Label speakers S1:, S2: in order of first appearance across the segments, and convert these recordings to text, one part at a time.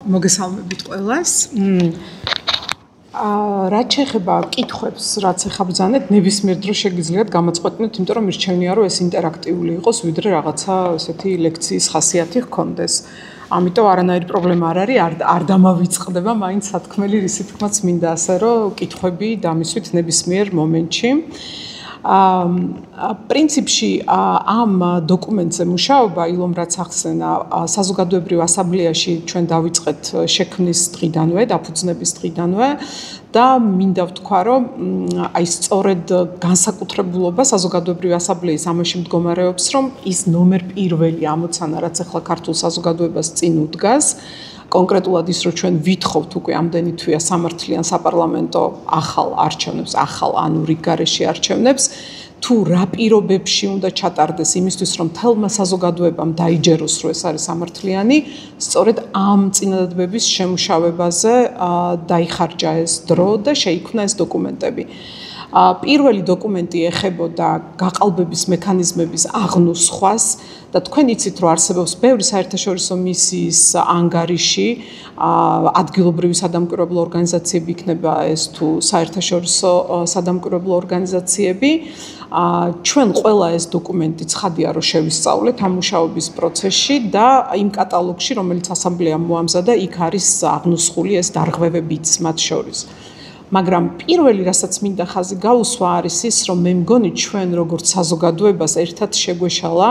S1: მოგესალმებით ყველას. რაც შეეხება კითხვებს, რაც ეხაბრძანეთ, ნებისმიერ დროს შეგიძლიათ გამოწყვეტნოთ, იმიტომ რომ მირჩევნია, რომ ეს ინტერაქტიული იყოს, ვიდრე რაღაცა ესეთი ლექციის ხასიათი ჰქონდეს. ამიტომ არანაირი პრობლემა არ არის, არ დამავიწყდება მაინც სათქმელი, რისი თქმაც მინდა ასე, რომ კითხვები დამისვით ნებისმიერ მომენტში. პრინციპში ამ დოკუმენტზე მუშაობა ილომ რაც ახსენა საზოგადოებრივ ასამბლეაში ჩვენ დავიწყეთ შექმნის დღიდანვე, დაფუძნების დღიდანვე და მინდა ვთქვა, რომ აი სწორედ განსაკუთრებულობა საზოგადოებრივ ასამბლეის ამაში მდგომარეობს, რომ ის ნომერ პირველი ამოცანა, რაც ახლა ქართულ საზოგადოებას წინ უდგას, კონკრეტულად ის, რომ ჩვენ ვითხოვთ უკვე ამდენი თვეა სამართლიან საპარლამენტო ახალ არჩევნებს, ახალ ანუ რიგ გარეშე არჩევნებს, თუ რა პირობებში უნდა ჩატარდეს იმისთვის, რომ თელმა საზოგადოებამ დაიჯეროს, რომ ეს არის სამართლიანი, სწორედ ამ წინადადების შემუშავებაზე დაიხარჯა ეს დრო და შეიქმნა ეს დოკუმენტები. პირველი დოკუმენტი ეხებოდა გაყალბების მექანიზმების აღნუსხვას და თქვენ იცით, რომ არსებობს ბევრი საერთაშორისო მისიის ანგარიში, ადგილობრივი სადამკვირვებლო ორგანიზაციები იქნება ეს თუ საერთაშორისო სადამკვირვებლო ორგანიზაციები. ჩვენ ყველა ეს დოკუმენტი ცხადია, რომ შევისწავლეთ ამ მუშაობის პროცესში და იმ კატალოგში, რომელიც ასამბლეამ მოამზადა, იქ არის აღნუსხული ეს დარღვევებიც მათ შორის. მაგრამ პირველი, რასაც მინდა ხაზი გაუსვა, არის ის, რომ მე მგონი ჩვენ როგორც საზოგადოებას ერთად შეგვეშალა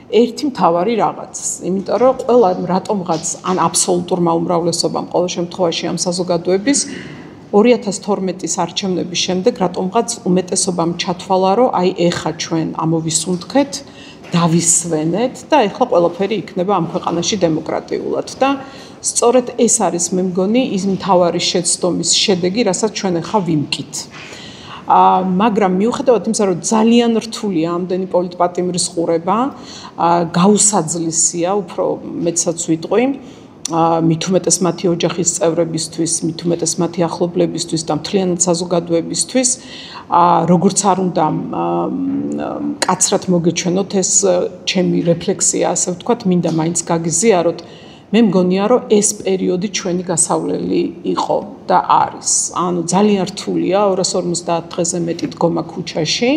S1: ერთი მთავარი რაღაც. იმიტომ რომ ყველა რატომღაც ან აბსოლუტურმა უმრავლესობამ ყოველ შემთხვევაში ამ საზოგადოების 2012-ის არჩევნების შემდეგ რატომღაც უმეტესობამ ჩათვალა, რომ აი ეხა ჩვენ ამოვისუნთქეთ, დავისვენეთ და ეხლა ყველაფერი იქნება ამ ქვეყანაში დემოკრატიულად და სწორედ ეს არის მე მგონი ის მთავარი შეცდომის შედეგი, რასაც ჩვენ ახლა ვიმკით. მაგრამ მიუხედავად იმისა, რომ ძალიან რთულია ამდენი პოლიტპატიმრის ყურება, გაუსაძლისია, უფრო მეცაც ვიტყვი, მით უმეტეს მათი ოჯახის წევრებისთვის, მით უმეტეს მათი ახლობლებისთვის და მთლიანად საზოგადოებისთვის, როგორც არ უნდა მკაცრად მოგეჩვენოთ ეს ჩემი რეფლექსია, ასე ვთქვათ, მინდა მაინც გაგიზიაროთ. მე მგონია, რომ ეს პერიოდი ჩვენი გასავლელი იყო და არის. ანუ ძალიან რთულია 250 დღეზე მეტი დგომა ქუჩაში,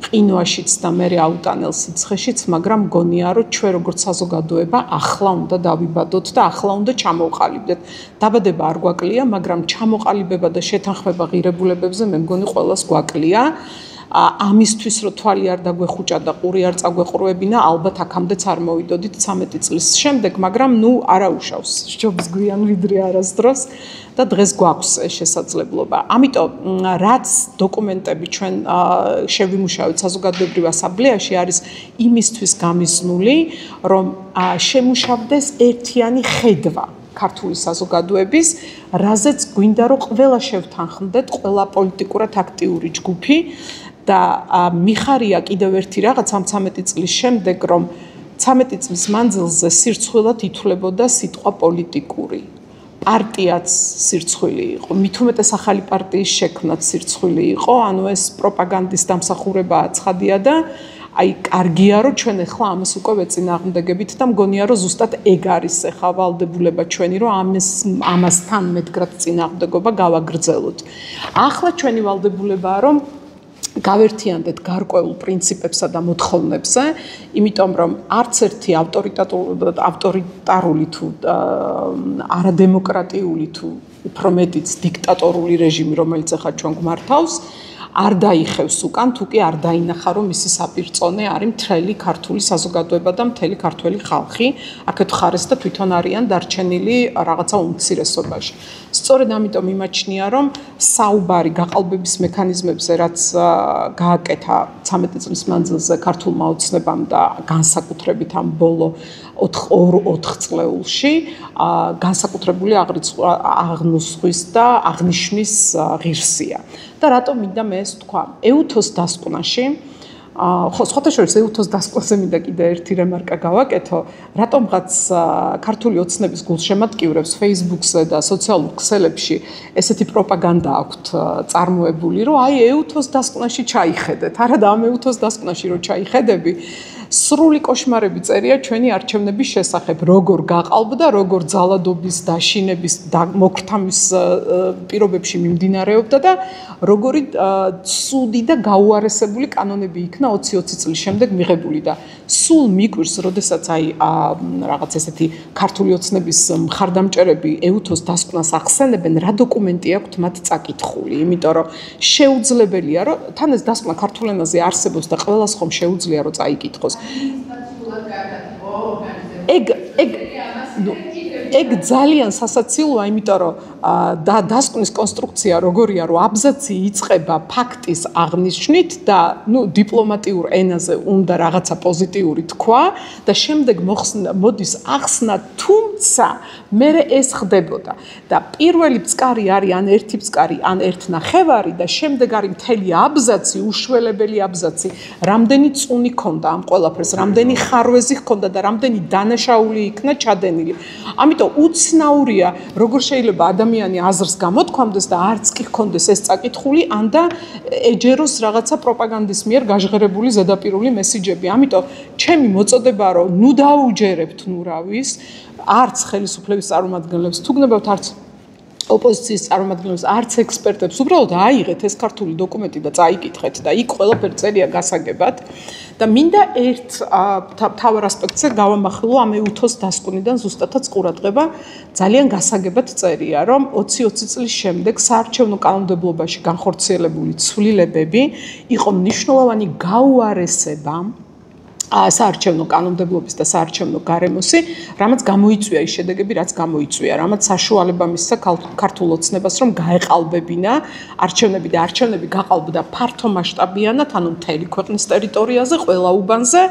S1: ყინვაშიც და მე აუტანელ სიცხეშიც, მაგრამ მგონია, რომ ჩვენ როგორც საზოგადოება ახლა უნდა დავიბადოთ და ახლა უნდა ჩამოვყალიბდეთ. დაბადება არ გვაკლია, მაგრამ ჩამოყალიბება და შეთანხმება ღირებულებებზე მე მგონი ყველას გვაკლია. ამისთვის რომ თვალი არ დაგვეხუჭა და ყური არ წაგვეყრუებინა, ალბათ აქამდეც არ მოვიდოდით 13 წლის შემდეგ, მაგრამ ნუ არაუშავს სჯობს გვიან ვიდრე არასდროს და დღეს გვაქვს ეს შესაძლებლობა. ამიტომ რაც დოკუმენტები ჩვენ შევიმუშავეთ საზოგადოებრივ ასამბლეაში არის იმისთვის გამიზნული, რომ შემუშავდეს ერთიანი ხედვა ქართული საზოგადოების, რაზეც გვინდა რომ ყველა შევთანხმდეთ, ყველა პოლიტიკურად აქტიური ჯგუფი და მიხარია კიდევ ერთი რაღაც ამ 13 წლის შემდეგ, რომ 13 წლის მანძილზე სირცხვილად ითვლებოდა სიტყვა პოლიტიკური. პარტიაც სირცხვილი იყო, მით უმეტეს ახალი პარტიის შექმნაც სირცხვილი იყო, ანუ ეს პროპაგანდის დამსახურებაა ცხადია და აი კარგია რომ ჩვენ ახლა ამას უკვე ვეწინააღმდეგებით და მგონია რომ ზუსტად ეგ არის ახლა ვალდებულება ჩვენი რომ ამასთან მეტგრად წინააღმდეგობა გავაგრძელოთ. ახლა ჩვენი ვალდებულებაა რომ გავერთიანდეთ გარკვეულ პრინციპებსა და მოთხოვნებზე, იმიტომ რომ არც ერთი ავტორიტარული თუ არადემოკრატიული თუ უფრო მეტიც დიქტატორული რეჟიმი, რომელიც ახლა ჩვენ გვმართავს, არ დაიხევს უკან, თუ კი არ დაინახა, რომ მისი საპირწონე არის მთელი ქართული საზოგადოება და მთელი ქართველი ხალხი, აქეთ ხარეს და თვითონ არიან დარჩენილი რაღაცა უმცირესობაში. სწორედ ამიტომ იმაჩნია, რომ საუბარი გაყალბების მექანიზმებზე, რაც გააკეთა 13 წლის მანძილზე ქართულმა ოცნებამ და განსაკუთრებით ამ ბოლო 4 წლეულში, განსაკუთრებული აღნუსხვის და აღნიშვნის ღირსია. და რატომ მინდა მე ეს თქვა? ეუთოს დასკვნაში, ხო, სხვათა შორის ეუთოს დასკვნაზე მინდა კიდე ერთი რემარკა გავაკეთო, რატომღაც ქართული ოცნების გულშემატკივრებს Facebook-ზე და სოციალურ ქსელებში ესეთი პროპაგანდა აქვთ წარმოებული, რომ აი ეუთოს დასკვნაში ჩაიხედეთ. არა და ამ ეუთოს დასკვნაში რომ ჩაიხედები, სრული კოშმარები წერია ჩვენი არჩევნების შესახებ, როგორ გაყალბდა, როგორ ძალადობის, დაშინების, მოგრთამის პირობებში მიმდინარეობდა და როგორი ცუდი და გაუარესებული კანონები იქნა 20-20 წლის შემდეგ მიღებული და სულ მიკვირს, როდესაც რაღაც ესეთი ქართული ოცნების მხარდამჭერები ეუთოს დასკვნას ახსენებენ, რა დოკუმენტი აქვთ მათ წაკითხული, იმიტომ რომ შეუძლებელია, რომ თან ეს დასკვნა ქართულ ენაზე არსებობს და ყველას ხომ შეუძლია რომ წაიკითხოს. ეგ ძალიან სასაცილოა, იმიტომ რომ დასკვნის კონსტრუქცია როგორია, რომ აბზაცი იწყება ფაქტის აღნიშვნით და დიპლომატიურ ენაზე უნდა რაღაცა პოზიტიური თქვა და შემდეგ მოდის ახსნა, თუმცა მერე ეს ხდებოდა და პირველი ფსკარი არის ან ერთი ფსკარი, ან ერთნახევარი და შემდეგ არის მთელი აბზაცი, უშველებელი აბზაცი, რამდენი წუნი ქონდა ამ ყველაფერს, რამდენი ხარვეზი ჰქონდა და რამდენი დანაშაული იქნა ჩადენილი. ამიტომ უცნაურია, როგორ შეიძლება ადამიანი აზრს გამოთქვამდეს და არც კი ჰქონდეს ეს წაკითხული, ან და ეჯეროს რაღაცა პროპაგანდის მიერ გაჟღერებული ზედაპირული მესიჯები. ამიტომ ჩემი მოწოდებაა, რომ ნუ დაუჯერებთ ნურავის, არც ხელისუფლების წარმომადგენლებს, თუ გნებავთ არც ოპოზიციის წარმომადგენლებს, არც ექსპერტებს, უბრალოდ აიღეთ ეს ქართული დოკუმენტი და წაიკითხეთ და იქ ყველაფერი წერია გასაგებად. და მინდა ერთ თავარ ასპექტზე გავამახვილო ამ ეუთოს დასკვნიდან ზუსტადაც ყურადღება, ძალიან გასაგებად წერია, რომ 20-20 წლის შემდეგ საარჩევნო კანონმდებლობაში განხორციელებული ცვლილებები იყო მნიშვნელოვანი გაუარესება საარჩევნო კანონმდებლობის და საარჩევნო გარემოსი, რამაც გამოიწვია ის შედეგები, რაც გამოიწვია, რამაც საშუალება მისცა ქართულ ოცნებას, რომ გაეყალბებინა არჩევნები და არჩევნები გაყალბდა ფართომასშტაბიანად, ანუ მთელი ქვეყნის ტერიტორიაზე, ყველა უბანზე.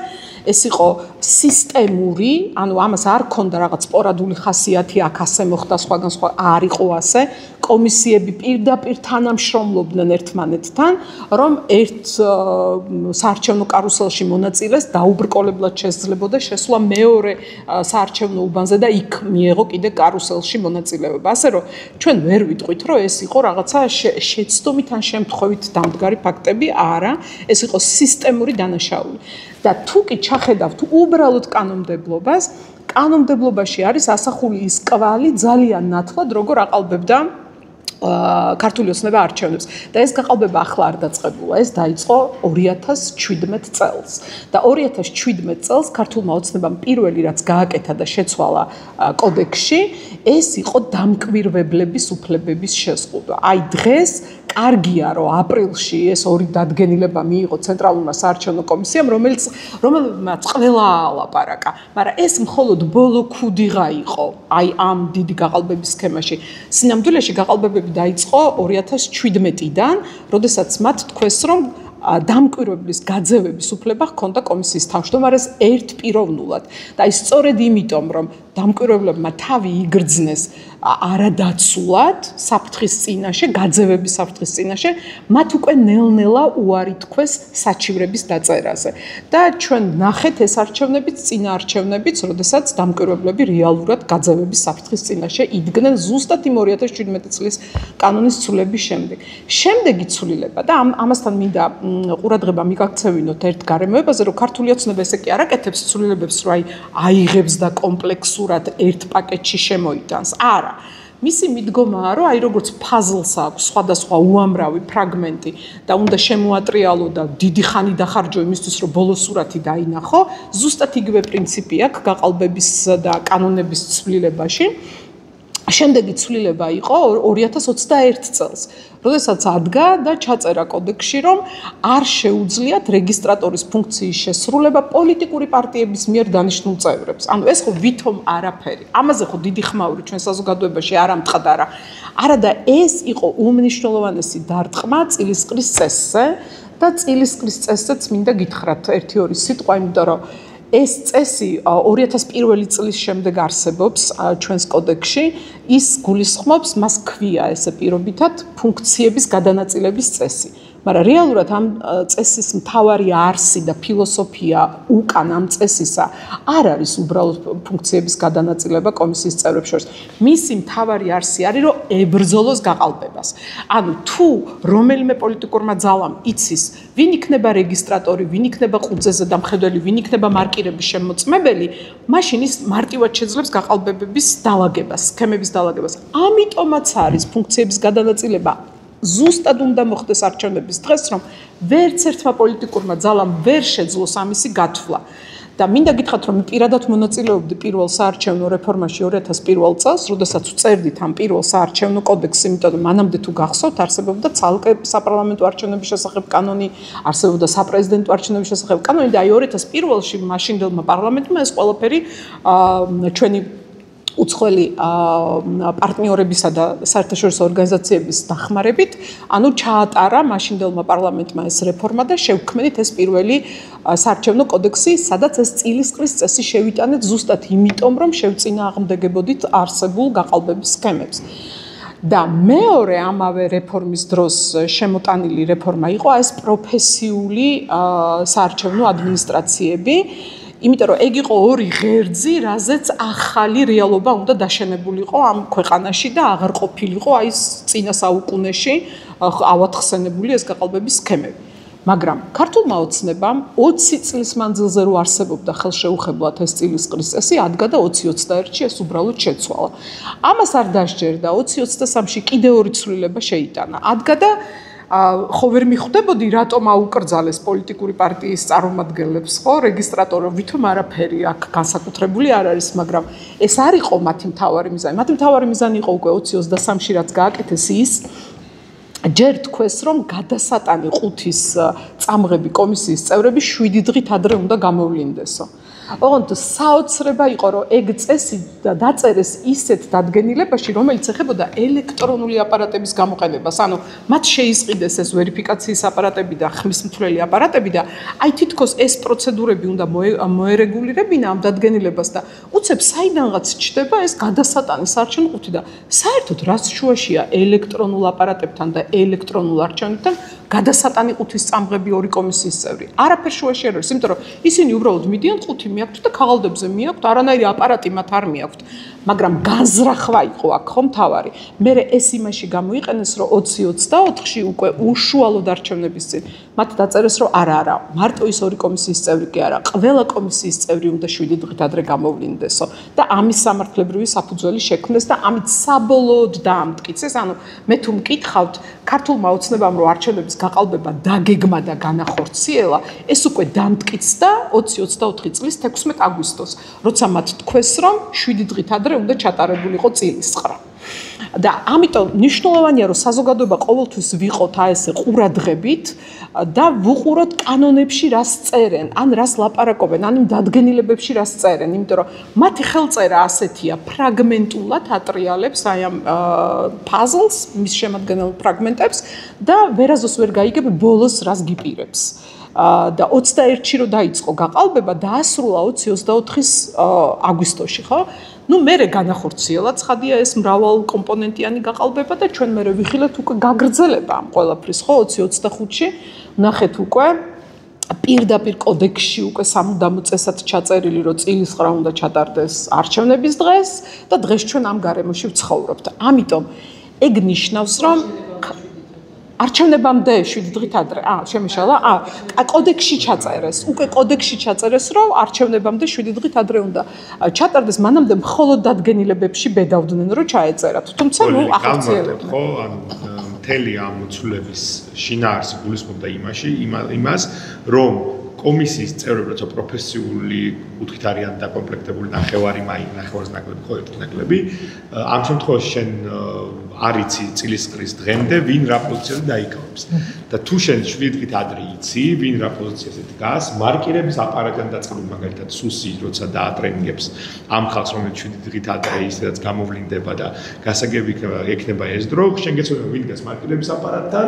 S1: ეს იყო სისტემური, ანუ ამას არ ქონდა რაღაც სპორადული ხასიათი, აქ ასე მოხდა, სხვაგან სხვა არ იყო ასე. კომისიები პირდაპირ თანამშრომლობდნენ ერთმანეთთან, რომ ერთ საარჩევნო კარუსელში მონაწილეს დაუბრკოლებლად შესძლებოდა შესვლა მეორე საარჩევნო უბანზე და იქ მიეღო კიდე კარუსელში მონაწილეობა. ასე რომ ჩვენ ვერ ვიტყვით, რომ ეს იყო რაღაცა შეცდომით ან შემთხვევით დამდგარი ფაქტები, არა, ეს იყო სისტემური დანაშაული. და თუ კი ჩახედავთ უბრალოდ კანონმდებლობას, კანონმდებლობაში არის ასახული ის კვალი ძალიან ნათლად, როგორ აყალბებდა ქართული ოცნება არჩევნებს და ეს გაყალბება ახლა არ დაწყებულა, ეს დაიწყო 2017 წელს და 2017 წელს ქართულმა ოცნებამ პირველი რაც გააკეთა და შეცვალა კოდექსში, ეს იყო დამკვირვებლების უფლებების შეზღუდვა. აი დღეს კარგია, რომ აპრილში ეს ორი დადგენილება მიიღო ცენტრალურმა საარჩევნო კომისიამ, რომელმაც ყველა ალაპარაკა, მაგრამ ეს მხოლოდ ბოლო ქუდიღა იყო, აი ამ დიდი გაყალბების სქემაში. სინამდვილეში გაყალბებები დაიწყო 2017-დან, როდესაც მათ თქვეს, რომ დამკვირვებლის გაძევების უფლება ჰქონდა კომისიის თავმჯდომარეს ერთპიროვნულად. და ის სწორედ იმიტომ, რომ დამკვირვებლებმა თავი იგრძნეს არადაცულად საფრთხის წინაშე, გაძევების საფრთხის წინაშე, მათ უკვე ნელ-ნელა უარი თქვეს საჩივრების დაწერაზე. და ჩვენ ნახეთ ეს არჩევნებიც, წინა არჩევნებიც, როდესაც დამკვირვებლები რეალურად გაძევების საფრთხის წინაშე იდგნენ ზუსტად იმ 2017 წლის კანონის ცვლილების შემდეგ. შემდეგი ცვლილება და ამასთან მინდა ყურადღება მიგაქცევინოთ ერთ გარემოებაზე, რომ ქართული ოცნება ესე კი არ აკეთებს ცვლილებებს, რომ აიღებს და კომპლექსურად ერთ პაკეტში შემოიტანს. არა. მისი მიდგომაა, რომ აი როგორც ფაზლს აქვს სხვადასხვა უამრავი ფრაგმენტი და უნდა შემოატრიალო და დიდი ხანი დახარჯო იმისთვის, რომ ბოლო სურათი დაინახო, ზუსტად იგივე პრინციპი აქვს გაყალბების და კანონების ცვლილებაში. შემდეგი ცვლილება იყო 2021 წელს, როდესაც ადგა და ჩაწერა კოდექსში, რომ არ შეუძლიათ რეგისტრატორის ფუნქციის შესრულება პოლიტიკური პარტიების მიერ დანიშნულ წევრებს. ანუ ეს ხო ვითომ არაფერი. ამაზე ხო დიდი ხმაური ჩვენ საზოგადოებაში არ ამტყდარა. არა და ეს იყო უმნიშვნელოვანესი დარტყმა წილისყრის წესზე და წილისყრის წესზეც მინდა გითხრათ 1-2 სიტყვა, იმიტომ რომ ეს წესი 2001 წლის შემდეგ არსებობს ჩვენს კოდექსში, ის გულისხმობს, მას ქვია ესე პირობითად ფუნქციების გადანაწილების წესი. მაგრამ რეალურად ამ წესის მთავარი არსი და ფილოსოფია უკან ამ წესისა არ არის უბრალოდ ფუნქციების გადანაწილება კომისიის წევრებს შორის. მისი მთავარი არსი არის, რომ ებრძოლოს გაყალბებას. ანუ თუ რომელიმე პოლიტიკურმა ძალამ იცის, ვინ იქნება რეგისტრატორი, ვინ იქნება ყურძეზე დამხედველი, ვინ იქნება მარკირების შემოწმებელი, მაშინ ის მარტივად შეძლებს გაყალბებების დალაგებას, სქემების დალაგებას. ამიტომაც არის ფუნქციების გადანაწილება ზუსტად უნდა მოხდეს არჩევნების დღეს, რომ ვერც ერთმა პოლიტიკურმა ძალამ ვერ შეძლოს ამისი გათვლა. და მინდა გითხრათ, რომ პირადად მონაწილეობდი პირველ საარჩევნო რეფორმაში 2001 წელს, როდესაც ვწერდით ამ პირველ საარჩევნო კოდექსს, იმიტომ რომ მანამდე თუ გახსოვთ, არსებობდა ცალკე საპარლამენტო არჩევნების შესახებ კანონი, არსებობდა საპრეზიდენტო არჩევნების შესახებ კანონი და აი 2001-ში მაშინდელმა პარლამენტმა ეს ყველაფერი ჩვენი უცხოელი პარტნიორებისა და საერთაშორისო ორგანიზაციების დახმარებით, ანუ ჩაატარა მაშინდელმა პარლამენტმა ეს რეფორმა და შევქმნით ეს პირველი საარჩევნო კოდექსი, სადაც ეს წილისყრის წესი შევიტანეთ ზუსტად იმიტომ, რომ შევწინააღმდეგებოდით არსებულ გაყალბების სქემებს. და მეორე ამავე რეფორმის დროს შემოტანილი რეფორმა იყო ეს პროფესიული საარჩევნო ადმინისტრაციები, იმიტომ რომ ეგ იყო ორი ღერძი, რაზეც ახალი რეალობა უნდა დაშენებულიყო ამ ქვეყანაში და აღარ ყოფილიყო აი წინა საუკუნეში ავათხსენებული ეს გაყალბების სქემები. მაგრამ ქართულმა ოცნებამ 20 წლის მანძილზე რო არსებობდა ხელშეუხებლად ეს წილისყრის წესი, ადგა და 2021-ში ეს უბრალოდ შეცვალა. ამას არ დასჯერდა 2023-ში კიდე ორი ცვლილება შეიტანა. ადგა და ხო ვერ მიხვდებოდი რატომ აუკრძალეს პოლიტიკური პარტიის წარმომადგენლებს ხო რეგისტრატორო ვითომ არაფერი აქ განსაკუთრებული არ არის მაგრამ ეს არ იყო მათი მთავარი მიზანი. მათი მთავარი მიზანი იყო უკვე 2023-ში რაც გააკეთეს ის ჯერ თქვეს რომ გადასატანი ყუთის წამღები კომისიის წევრები 7 დღით ადრე უნდა გამოვლინდესო. ოღონდ საოცრება იყო რომ ეგ წესი დაწერეს ისეთ დადგენილებაში რომელიც ეხებოდა ელექტრონული აპარატების გამოყენებას. ანუ მათ შეისყიდეს ეს ვერიფიკაციის აპარატები და ხმის მთვლელი აპარატები და აი თითქოს ეს პროცედურები უნდა მოერეგულირებინა ამ დადგენილებას და უცებ საიდანღაც ჩდება ეს გადასატანის არჩევნო ყუთი და საერთოდ რაც შუაშია ელექტრონულ აპარატებთან და ელექტრონულ არჩევნებთან გადასატანი ყუთის წამღები ორი კომისიის წევრი. არაფერ შუაში არ არის, იმიტომ რომ ისინი უბრალოდ მიდიან ყუთი მიაქვთ და ქაღალდებზე მიაქვთ, არანაირი აპარატი მათ არ მიაქვთ. მაგრამ განზრახვა იყო აქ ხო მთავარი. მე ეს იმაში გამოიყენეს რომ 2024-ში უკვე უშუალოდ არჩევნების წინ მათ დაწერეს რომ არა, მარტო ის ორი კომისიის წევრი კი არა, ყველა კომისიის წევრი უნდა 7 დღით ადრე გამოვლინდესო და ამის სამართლებრივი საფუძველი შექმნეს და ამით საბოლოოდ დაამტკიცეს. ანუ მე თუ მკითხავთ ქართულმა ოცნებამ რომ არჩევნების გაყალბება დაგეგმა და განახორციელა, ეს უკვე დამტკიცდა 2024 წლის 16 აგვისტოს, როცა მათ თქვეს რომ 7 დღით ადრე უნდა ჩატარებულიყო წილისყრა. და ამიტომ მნიშვნელოვანია რომ საზოგადოება ყოველთვის ვიყოთ ესე ყურადღებით და ვუყუროთ კანონებში რას წერენ, ან რას ლაპარაკობენ, ან დადგენილებებში რას წერენ, იმიტომ რომ მათი ხელწერა ასეთია, ფრაგმენტულად ატრიალებს აი ამ puzzles, მის შემადგენელ ფრაგმენტებს და ვერაზოს ვერ გაიგებ ბოლოს რას გიპირებს. და 21-ში რო დაიწყო გაყალბება, დაასრულა 2024-ის აგვისტოში, ხო? ნუ მერე განახორციელა ცხადია ეს მრავალ კომპონენტიანი გაყალბება და ჩვენ მერე ვიხილეთ უკვე გაგრძელება ამ ყველაფრის, ხო? 2025-ში ნახეთ უკვე პირდაპირ კოდექსში უკვე სამუდამო წესად ჩაწერილი, რომ წილისყრა უნდა ჩატარდეს არჩევნების დღეს და დღეს ჩვენ ამ გარემოში ვცხოვრობთ. ამიტომ ეგ ნიშნავს, რომ არჩევნებამდე 7 დღით ადრე. შემიშალა. კოდექსში ჩაწერეს. უკვე კოდექსში ჩაწერეს, რომ არჩევნებამდე 7 დღით ადრე უნდა ჩატარდეს. მანამდე მხოლოდ დადგენილებებში ბედავდნენ, რომ ჩაეწერათ. თუმცა ნუ ახორციელებდნენ.
S2: ხო, ანუ მთელი ამ ცვლილების შინაარსი გულისხმობდა იმას, რომ კომისიის წევრები, როცა პროფესიული კუთხით არიან დაკომპლექტებული ნახევარი ნახევარს ნაკლები, ხო ერთი ნაკლები, ამ შემთხვევაში შენ არიცი წილისყრის დღემდე ვინ რა პოზიციაზე დაიკავებს. და თუ შენ 7 დღით ადრე იცი, ვინ რა პოზიციაზე დგას, მარკირების აპარატიდან დაწყებული მაგალითად სუსი, როცა დაატრენინგებს ამ ხალხს, რომელიც 7 დღით ადრე ისედაც გამოვლინდება და გასაგები ექნება ეს დრო, შენ გეცოდება ვინ დგას მარკირების აპარატთან,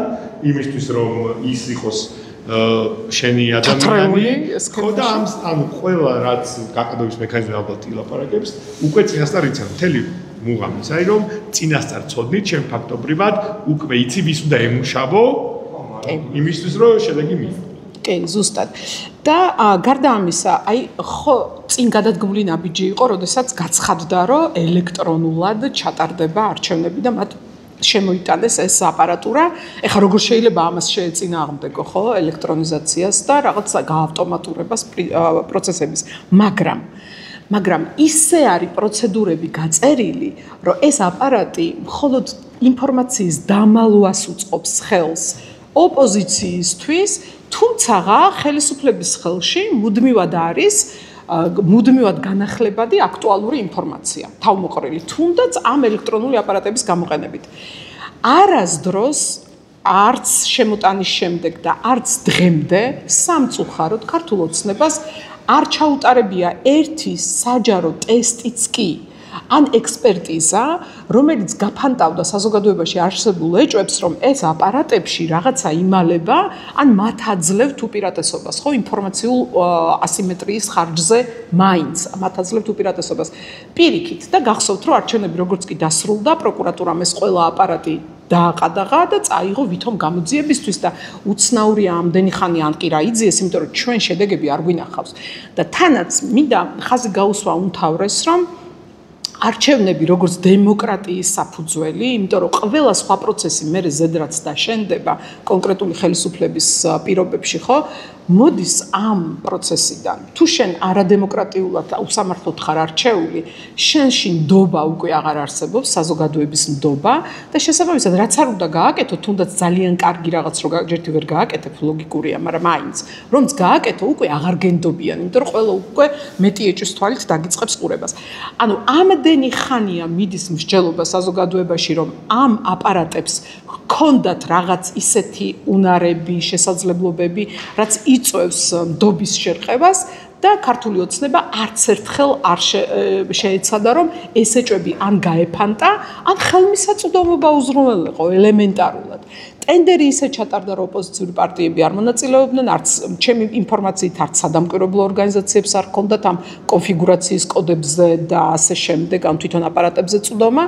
S2: იმისთვის რომ ის იყოს შენი ადამიანი ხო და ანუ ყველა რაც გაყიდვის მექანიზმი ალბათ ილაპარაკებს უკვე წინასწარ იციან მთელი მუღამის აი რომ წინასწარ ცოდნით შენ ფაქტობრივად უკვე იცი ვის უნდა ემუშავო იმისთვის რომ შედეგი მიიღო.
S1: კი, ზუსტად. და გარდა ამისა, აი ხო წინ გადადგმული ნაბიჯი იყო, როდესაც გაცხადდა, რომ ელექტრონულად ჩატარდება არჩევნები და მათ შემოიტანეს ეს აპარატურა. ეხლა როგორ შეიძლება ამას შეეწინააღმდეგო, ხო, ელექტრონიზაციას და რაღაც გაავტომატურებას პროცესების, მაგრამ ისე არის პროცედურები გაწერილი, რომ ეს აპარატი მხოლოდ ინფორმაციის დამალვას უწყობს ხელს ოპოზიციისთვის, თუმცა ხელისუფლების ხელში მუდმივად არის მუდმივად განახლებადი აქტუალური ინფორმაცია, თავმოყრილი, თუნდაც ამ ელექტრონული აპარატების გამოყენებით. არასდროს არც შემოტანის შემდეგ და არც დღემდე სამწუხაროდ ქართულ ოცნებას არ ჩაუტარებია ერთი საჯარო ტესტიც კი, ან ექსპერტიზა, რომელიც გაფანტავდა საზოგადოებაში არსებულ ეჭვებს, რომ ეს აპარატებში რაღაცა იმალება, ან მათ აძლევთ უპირატესობას, ხო, ინფორმაციულ ასიმეტრიის ხარჯზე მაინც მათ აძლევთ უპირატესობას. პირიქით და გახსოვთ, რომ არჩევნები როგორც კი დასრულდა, პროკურატურამ ეს ყველა აპარატი დააყადაღა და წაიღო ვითომ გამოძიებისთვის და უცნაურია ამდენი ხანი ან კი რა იძიეს, იმიტომ რომ ჩვენ შედეგები არ გვინახავს. და თანაც მინდა ხაზი გაუსვა უმთავრეს, რომ არჩევნები როგორც დემოკრატიის საფუძველი, იმიტომ რომ ყველა სხვა პროცესი მერე ზედრაც დაშენდება კონკრეტული ხელისუფლების პირობებში, ხო? მოდის ამ პროცესიდან. თუ შენ არადემოკრატიულად უსამართლოდ ხარ არჩეული, შენში ნდობა უკვე აღარ არსებობს, საზოგადოების ნდობა და შესაბამისად რაც არ უნდა გააკეთო, თუნდაც ძალიან კარგი რაღაც რო ჯერთი ვერ გააკეთებ, ლოგიკურია, მაგრამ მაინც რომც გააკეთო, უკვე აღარ გენდობიან, იმიტომ რომ ყველა უკვე მეტი ეჭვის თვალით დაგიწყებს ყურებას. ანუ ამდენი ხანია მიდის მსჯელობა საზოგადოებაში, რომ ამ აპარატებს ჰქონდათ რაღაც ისეთი უნარები, შესაძლებლობები, რაც იწვევს ნდობის შერყებას და ქართული ოცნება არც ერთხელ არ შეეცადა, რომ ეს ეჭვები ან გაეფანტა, ან ხელმისაწვდომობა უზრუნველყო ელემენტარულად. ტენდერი ისე ჩატარდა, რომ ოპოზიციური პარტიები არ მონაწილეობდნენ, არც ჩემი ინფორმაციით არც სადამკვირვებლო ორგანიზაციებს არ ჰქონდათ ამ კონფიგურაციის კოდებზე და ასე შემდეგ, ამ თვითონ აპარატებზე წვდომა.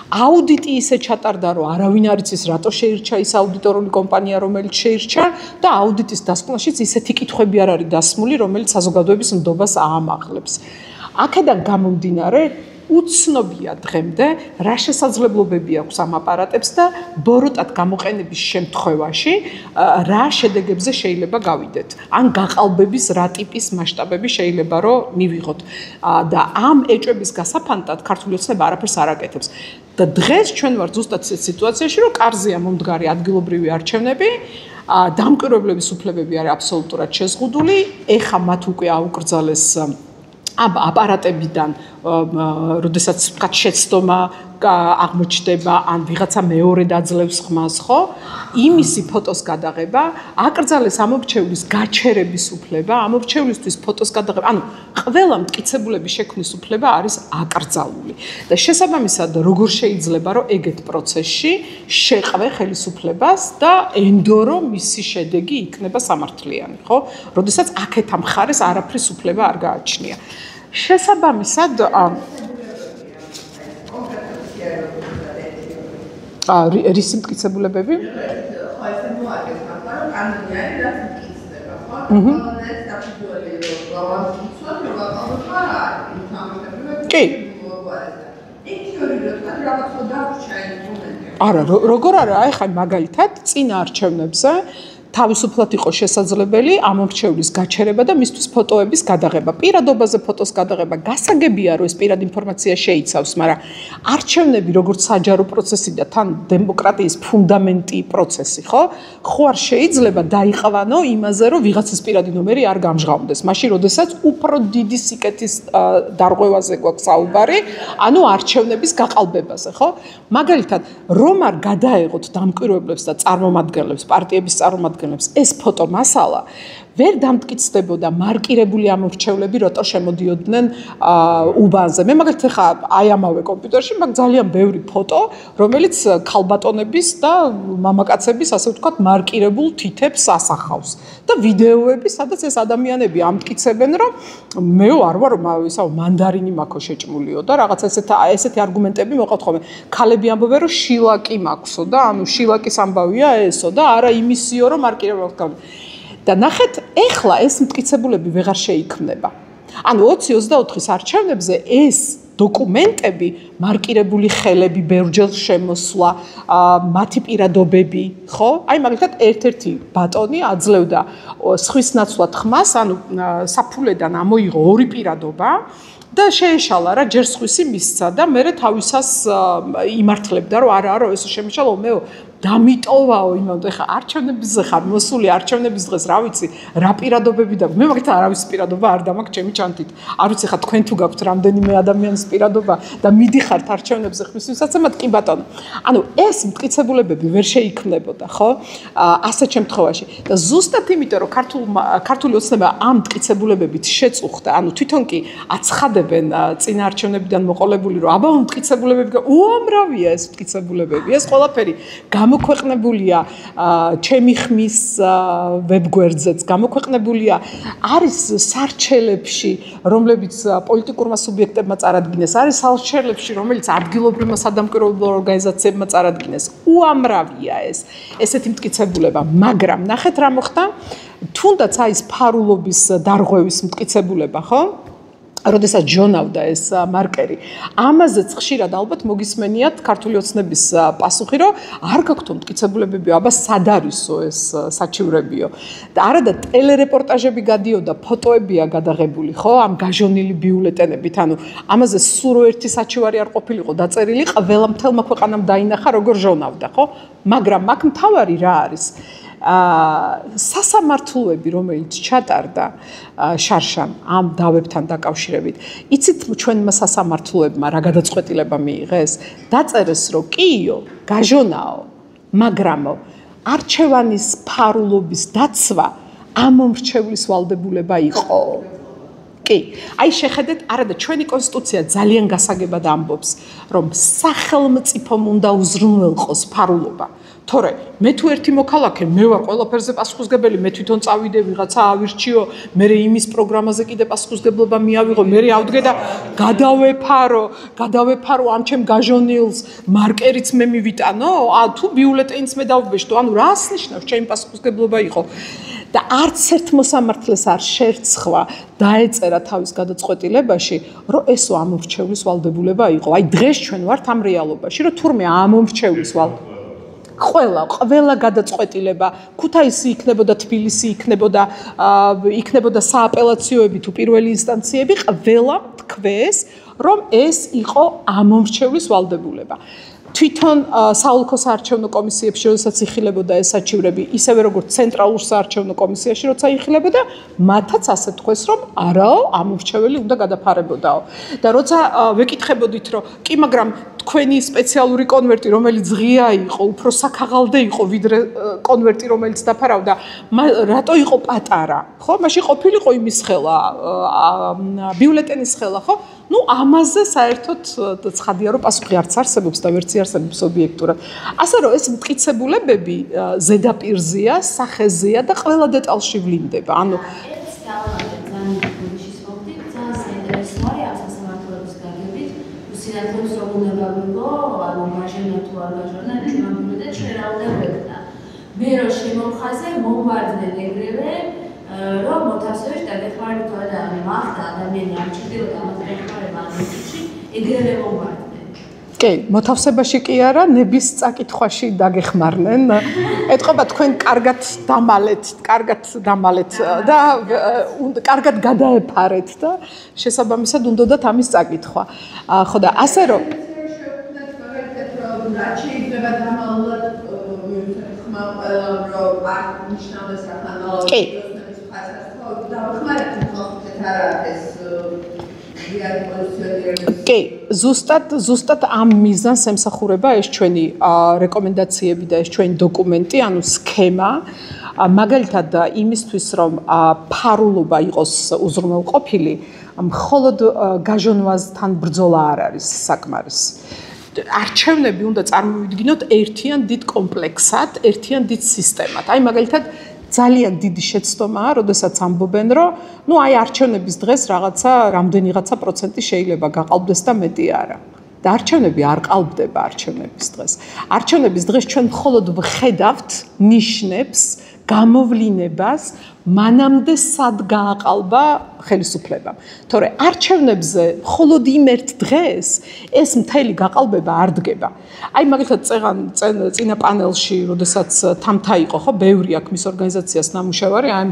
S1: აუდიტი ისე ჩატარდა, რომ არავინ არ იცის, რატო შეირჩა ის აუდიტორული კომპანია, რომელიც შეირჩა და აუდიტის დასკვნაშიც ისეთი კითხვები არ არის დასმული, რომელიც საზოგადოების ნდობას აამაღლებს. აქედან გამომდინარე, უცნობია დღემდე, რა შესაძლებლობები აქვს ამ აპარატებს და ბოროტად გამოყენების შემთხვევაში რა შედეგებზე შეიძლება გავიდეთ. ან გაყალბების რა ტიპის მასშტაბები შეიძლება რომ მივიღოთ. და ამ ეჭვების გასაფანტად ქართული ოცნება არაფერს არ აკეთებს. და დღეს ჩვენ ვართ ზუსტად ეს სიტუაციაში, რომ კარზეა მომდგარი ადგილობრივი არჩევნები, დამკვირვებლების უფლებები არის აბსოლუტურად შეზღუდული, ეხა მათ უკვე აუკრძალეს აპარატებიდან, როდესაც ვთქვათ შეცდომა აღმოჩნდება, ან ვიღაცა მეორე დაძლევს ხმას, ხო? იმისი ფოტოს გადაღება, აკრძალეს ამორჩევლის გაჩერების უფლება, ამორჩევლისთვის ფოტოს გადაღება, ანუ ყველა მტკიცებულების შექმნის უფლება არის აკრძალული. და შესაბამისად, როგორ შეიძლება, რომ ეგეთ პროცესში შეყვე ხელისუფლებას და ენდო რომ მისი შედეგი იქნება სამართლიანი, ხო? როდესაც აქეთა მხარეს არაფრის უფლება არ გააჩნია. შესაბამისად რისი მტკიცებულებები?
S3: ხო, ესე მოაგეთ, მაგრამ კანონი არის, რაც მტკიცდება, ხო?
S1: კი. არა, როგორ არა, ეხლა მაგალითად წინა არჩევნებზე თავისუფლად იყო შესაძლებელი ამორჩევლის გაჩერება და მისთვის ფოტოების გადაღება. პირადობაზე ფოტოს გადაღება გასაგებია, რომ ეს პირად ინფორმაცია შეიცავს, მაგრამ არჩევნები როგორც საჯარო პროცესი და თან დემოკრატიის ფუნდამენტი პროცესი, ხო? ხო არ შეიძლება დაიყვანო იმაზე, რომ ვიღაცის პირადი ნომერი არ გამჟღავნდეს. მაშინ, როდესაც უფრო დიდი სიკეთის დარღვევაზე გვაქვს საუბარი, ანუ არჩევნების გაყალბებაზე, ხო? მაგალითად, რომ არ გადაეღოთ დამკვირვებლებს და წარმომადგენლებს, პარტიების წარმომადგენლებს ეს ფოტო მასალა, ვერ დამტკიცდებოდა მარკირებული ამორჩევლები, როცა შემოდიოდნენ უბანზე. მე მაგალითად ხა აი ამავე კომპიუტერში მაგ ძალიან ბევრი ფოტო, რომელიც ქალბატონების და მამაკაცების, ასე ვთქვათ, მარკირებულ თითებს ასახავს. და ვიდეოები, სადაც ეს ადამიანები ამტკიცებენ, რომ მე არ ვარ, ისა მანდარინი მაქვს შეჭმულიო და რაღაც ესეთი არგუმენტები მოყავთ ხოლმე. ქალები ამბობენ, რომ შილაკი მაქვსო და ანუ შილაკის ამბავია ესო და არა იმისიო, რომ მარკირება აქვს. და ნახეთ, ეხლა ეს მტკიცებულები ვეღარ შეიქმნება. ანუ 2024-ის არჩევნებზე ეს დოკუმენტები, მარკირებული ხელები, ბევრჯერ შემოსვლა, მათი პირადობები, ხო? აი მაგალითად ერთ-ერთი ბატონი აძლევდა სხვის ნაცვლად ხმას, ანუ საფულედან ამოიღო ორი პირადობა და შეეშალა რა ჯერ სხვისი მისცა და მე თავისას იმართლებდა რომ არა ეს შემიშალო მეო დამიტოვაო იმამდე ხა არჩევნებზე ხარ მოსული არჩევნების დღეს რა ვიცი რა პირადობები და მე მაგით არავის პირადობა არ დამაქვს ჩემი ჩანთით არ ვიცი ხა თქვენ თუ გაქვთ რამდენიმე ადამიანის პირადობა და მიდიხართ არჩევნებზე ხმის მისაცემად კი ბატონო ანუ ეს მტკიცებულებები ვერ შეიქმნებოდა ხო ასეთ შემთხვევაში და ზუსტად იმიტომ რომ ქართული ოცნება ამ მტკიცებულებებით შეწუხდა ანუ თვითონ კი აცხადებენ წინა არჩევნებიდან მოყოლებული რომ აბა მტკიცებულებები უამრავია ეს მტკიცებულებები ეს ყველაფერი გამოქვეყნებულია ჩემი ხმის ვებგვერდზეც გამოქვეყნებულია არის სარჩელებში რომლებიც პოლიტიკურმა სუბიექტებმა წარადგინეს არის სარჩელებში რომელიც ადგილობრივმა სადამკვირვებლო ორგანიზაციებმა წარადგინეს უამრავია ესეთი მტკიცებულება მაგრამ ნახეთ რა მოხდა თუნდაც აი ეს ფარულობის დარღვევის მტკიცებულება ხო როდესაც ჯონავდა ეს მარკერი ამაზეც ხშირად ალბათ მოგისმენიათ ქართული ოცნების პასუხი რომ არ გაქვთ მტკიცებულებები აბა სად არისო ეს საჩივრებიო და არადა ტელერეპორტაჟები გადიოდა ფოტოებია გადაღებული ხო ამ გაჟონილი ბიულეტენებით ანუ ამაზე სულ ერთი საჩივარი არ ყოფილიყო დაწერილი ყველა მთელმა ქვეყანამ დაინახა როგორ ჟონავდა ხო მაგრამ მაგ მთავარი რა არის სასამართლოები რომელიც ჩატარდა შარშან ამ დავებთან დაკავშირებით იცით ჩვენმა სასამართლოებმა რა გადაწყვეტილება მიიღეს დაწერეს რომ კიო გაჟონაო მაგრამო არჩევანის ფარულობის დაცვა ამომრჩევლის ვალდებულება იყო კი აი შეხედეთ არადა ჩვენი კონსტიტუცია ძალიან გასაგებად ამბობს რომ სახელმწიფომ უნდა უზრუნველყოს ფარულობა თორე მე თუ ერთი მოქალაქე მე ვარ ყველაფერზე პასუხისგებელი მე თვითონ წავიდე ვიღაცა ავირჩიო მე იმის პროგრამაზე კიდე პასუხისგებლობა მიავიღო მე ავდგე და გადავეფარო ამ ჩემ გაჟონილს მარკერიც მე მივიტანო თუ ბიულეტენიც მე დავბეშტო ანუ რას ნიშნავს ჩემი პასუხისგებლობა იყო და არც ერთ მოსამართლეს არ შერცხვა დაეწერა თავის გადაწყვეტილებაში რომ ესო ამომრჩევლის ვალდებულება იყო აი დღეს ჩვენ ვართ ამ რეალობაში რომ თურმე ამომრჩევლის ყველა გადაწყვეტილება ქუთაისი იქნებოდა თბილისი იქნებოდა სააპელაციოები თუ პირველი ინსტანციები ყველა თქვეს რომ ეს იყო ამომრჩევლის ვალდებულება თვითონ საოლქო საარჩევნო კომისიებში როდესაც იხილებოდა ეს საჩივრები ისევე როგორც ცენტრალურ საარჩევნო კომისიაში როცა იხილებოდა მათაც ასე თქვეს რომ არაო ამომრჩეველი უნდა გადაფარებოდაო და როცა ვეკითხებოდით რომ კი მაგრამ თქვენი სპეციალური კონვერტი რომელიც ღია იყო უფრო საქაღალდე იყო ვიდრე კონვერტი რომელიც დაფარავდა რატო იყო პატარა ხო მაშინ ყოფილიყო იმის ხელა ბიულეტენის ხელა ხო ну ამაზე საერთოდ ცხადია რომ პასუხი არც არსებობს და ვერც არსებობს ობიექტურად ასე რომ ეს მტკიცებულებები ზედაპირზეა სახეზეა და ყველა დეტალში ვლინდება ანუ სინათლებს რომ უნდა გავიგო, ანუ მაშინა თუ არ გაჟონა, ჩვენ და ჩვენ რა უნდა ვეკნა. მე რო შემოხაზე მომვარდნენ ეგრევე, რომ მოთავსებაში დაგეხმარებოდა და მახდა ადამიანი არ ჭირდებოდა ამას დაგეხმარება ამაში, ეგრევე მომვარდნენ. კი, მოთავსებაში კი არა, ნების წაკითხვაში დაგეხმარნენ. ეთყობა თქვენ კარგად დამალეთ და კარგად გადაეფარეთ და შესაბამისად უნდათ ამის წაკითხვა. ხო და ასე რომ შეიძლება დამალულად ხმა ყველა რომ არ ნიშნავს ახალ ოსნების ფასას ხო და ხმარეთ ხო ეს არა ეს რეალი პოზიციონირების კი, ზუსტად ამ მიზანს ემსახურება ეს ჩვენი რეკომენდაციები და ეს ჩვენი დოკუმენტი, ანუ სქემა, მაგალითად იმისთვის, რომ ფარულობა იყოს უზრუნველყოფილი, მხოლოდ გაჟონვასთან ბრძოლა არ არის საკმარისი. არჩევნები უნდა წარმოვიდგინოთ ერთიან დიდ კომპლექსად, ერთიან დიდ სისტემად. აი მაგალითად ძალიან დიდი შეცდომაა, როდესაც ამბობენ, რომ ნუ აი არჩევნების დღეს რამდენიღაცა პროცენტი შეიძლება გაყალბდეს და მეტი არა. და არჩევნები არ ყალბდება არჩევნების დღეს. არჩევნების დღეს ჩვენ მხოლოდ ვხედავთ ნიშნებს, გამოვლინებას, მანამდე სად გააყალბა ხელისუფლებამ. თორე არჩევნებზე მხოლოდ იმ ერთ დღეს ეს მთელი გაყალბება არ დგება. აი მაგალითად წინა პანელში, როდესაც თამთა იყო, ხო, ბევრი აქ მის ორგანიზაციას ნამუშევარი, აი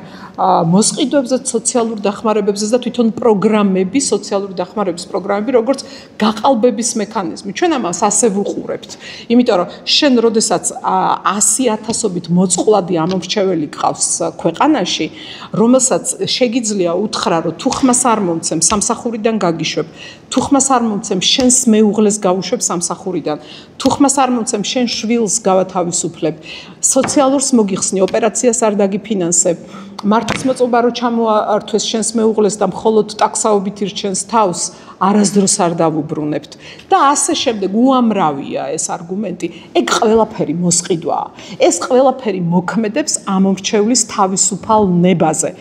S1: მოსყიდვებზე, სოციალურ დახმარებებზე და თვითონ პროგრამები, სოციალური დახმარების პროგრამები, როგორც გაყალბების მექანიზმი. ჩვენ ამას ასე ვუყურებთ. იმიტომ რომ შენ როდესაც 100,000-ობით მოწყვლადი ამომრჩეველი გყავს ქვეყანაში, რომელსაც შეგიძლია უთხრა, რომ თუ ხმას არ მომცემ სამსახურიდან გაგიშვებ, თუ ხმას არ მომცემ შენს მეუღლეს გავუშვებ სამსახურიდან, თუ ხმას არ მომცემ შენ შვილს გავათავისუფლებ, სოციალურს მოგიხსნი, ოპერაციას არ დაგიფინანსებ, მართლმსაჯულება რო ჩამოართვეს შენს მეუღლეს და მხოლოდ ტაქსაობით ირჩენს თავს, არასდროს არ დავუბრუნებთ. და ასე შემდეგ უამრავია ეს არგუმენტი. ეგ ყველაფერი მოსყიდვაა. ეს ყველაფერი მოქმედებს ამომრჩევლის თავისუფალ ნებაზე.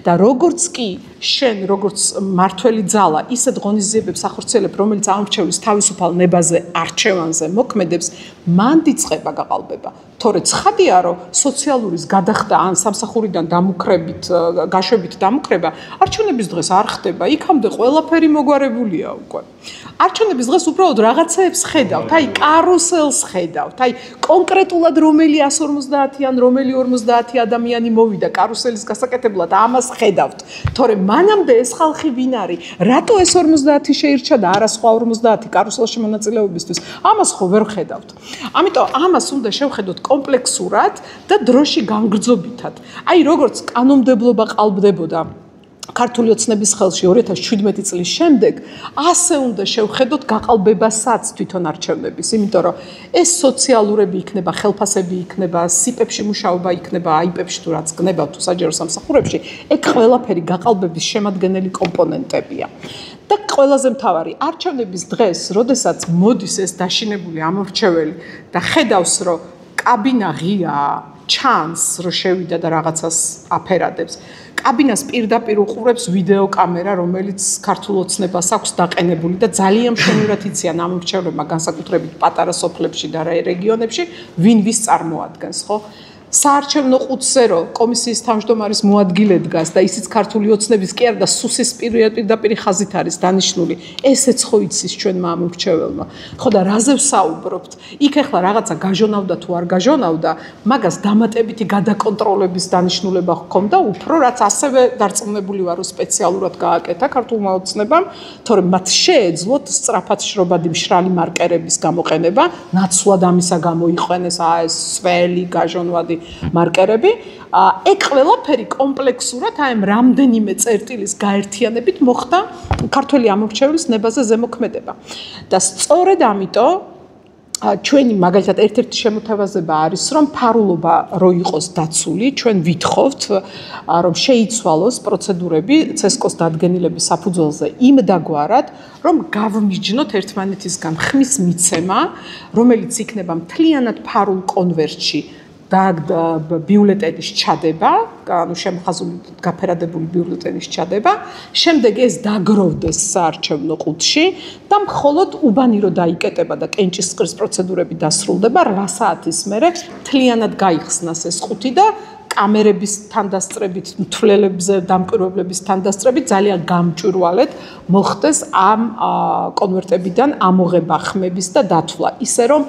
S1: და როგორც კი შენ, როგორც მართველი ძალა, ისეთ ღონისძიებებს ახორციელებ, რომელიც ამომრჩევლის თავისუფალ ნებაზე არჩევანზე მოქმედებს, მან იწყება გაყალბება. თორე ცხადია, რომ სოციალურის გადახდა ან სამსახურიდან გაშვებით დამუქრება არჩევნების დღეს არ ხდება. იქამდე ყველაფერი მოგვარებულია უკვე. არჩევნების დღეს უბრალოდ რაღაცეებს ხედავთ, აი კარუსელს ხედავთ, აი კონკრეტულად რომელი 150 ან რომელი 50 ადამიანი მოვიდა კარუსელის გასაკეთებლად, ამას ხედავთ. თორე მანამდე ეს ხალხი ვინ არის? რატო ეს 50 შეირჩა და არა სხვა 50 კარუსელში მონაწილეობისთვის? ამას ხო ვერ ხედავთ. ამიტომ ამას უნდა შევხედოთ კომპლექსურად და დროში განგრძობითად. აი როგორც კანონმდებლობა ყალბდებოდა ქართული ოცნების ხელში 2017 წლის შემდეგ, ასე უნდა შევხედოთ გაყალბებასაც თვითონ არჩევნების, იმიტომ რომ ეს სოციალურები იქნება, ხელფასები იქნება, სიპებში მუშაობა იქნება, აიპებში თუ რაც გნება თუ საჯარო სამსახურებში, ეგ ყველაფერი გაყალბების შემადგენელი კომპონენტებია. და ყველაზე მთავარი, არჩევნების დღეს, როდესაც მოდის ეს დაშინებული ამორჩეველი და ხედავს, რომ კაბინა ღიაა, ჩანს, რომ შევიდა და რაღაცას აფერადებს. კაბინას პირდაპირ უყურებს ვიდეო კამერა, რომელიც ქართულ ოცნებას აქვს დაყენებული და ძალიან მშვენივრად იციან ამომრჩევლებმა, განსაკუთრებით პატარა სოფლებში და რეგიონებში, ვინ ვის წარმოადგენს, ხო? საარჩევნო ყუთზე რო კომისიის თავმჯდომარის მოადგილე დგას და ისიც ქართული ოცნების კი არა და სუსის პირდაპირ ხაზით არის დანიშნული, ესეც ხო იცის ჩვენმა ამომრჩეველმა. ხო და რაზე ვსაუბრობთ? იქ ახლა რაღაცა გაჟონავდა თუ არ გაჟონავდა, მაგას დამატებითი გადაკონტროლების დანიშნულება ჰქონდა, უფრო რაც ასევე დარწმუნებული ვარ, რომ სპეციალურად გააკეთა ქართულმა ოცნებამ, თორემ მათ შეეძლოთ სწრაფად შრობადი მშრალი მარკერების გამოყენება, ნაცვლად ამისა გამოიყენეს ეს სველი გაჟონვადი მარკერები, ეგ ყველაფერი კომპლექსურად აი რამდენიმე წერტილის გაერთიანებით მოხდა ქართველი ამორჩევლის ნებაზე ზემოქმედება. და სწორედ ამიტომ ჩვენი მაგალითად ერთ-ერთი შემოთავაზება არის, რომ ფარულობა რო იყოს დაცული, ჩვენ ვითხოვთ, რომ შეიცვალოს პროცედურები CESCO-ს დადგენილების საფუძველზე იმდაგვარად, რომ გავმიჯნოთ ერთმანეთისგან ხმის მიცემა, რომელიც იქნება მთლიანად ფარულ კონვერტში და ბიულეტენის ჩადება, ანუ შემხაზული გაფერადებული ბიულეტენის ჩადება, შემდეგ ეს დაგროვდეს საარჩევნო ყუთში და მხოლოდ უბანი რო დაიკეტება და კენჭისყრის პროცედურები დასრულდება 8 საათის მერე მთლიანად გაიხსნას ეს ყუთი და კამერების თანდასწრებით, მთვლელებზე დამკვირვებლების თანდასწრებით ძალიან გამჭვირვალედ მოხდეს ამ კონვერტებიდან ამოღება ხმების და დათვლა, ისე რომ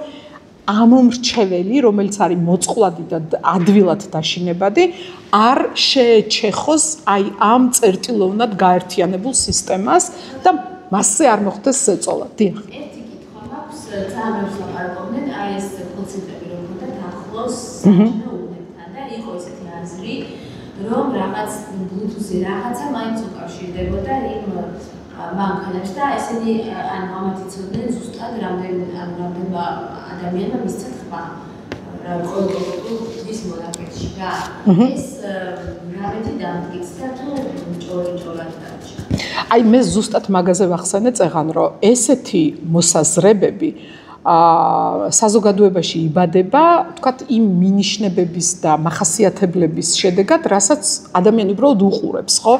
S1: ამომრჩეველი, რომელიც არის მოწყვლადი და ადვილად დაშინებადი, არ შეეჩეხოს აი ამ წერტილოვნად გაერთიანებულ სისტემას და მასზე არ მოხდეს ზეწოლა. დიახ.
S4: ერთი კითხვა მაქვს, ძალიან ლაპარაკობდნენ აი ეს კონცენტრები რომ უნდა დახლოს საჭირო უნებთან და იყო ესეთი აზრი, რომ რაღაც ბლუთუსი რაღაცა მაინც უკავშირდებოდა იმ მანქანებს და ესენი ანუ ამათ იცოდნენ ზუსტად რამდენმა ადამიანმა მისცა ხმა რა ყოველთვის მონაკვეთში და ეს რამეთი დამტკიცდა თუ ჭორად დარჩა.
S1: აი მე ზუსტად მაგაზე ვახსენე წეღან რომ ესეთი მოსაზრებები საზოგადოებაში იბადება, თქვათ იმ მინიშნებების და მახასიათებლების შედეგად, რასაც ადამიანი უბრალოდ უყურებს, ხო?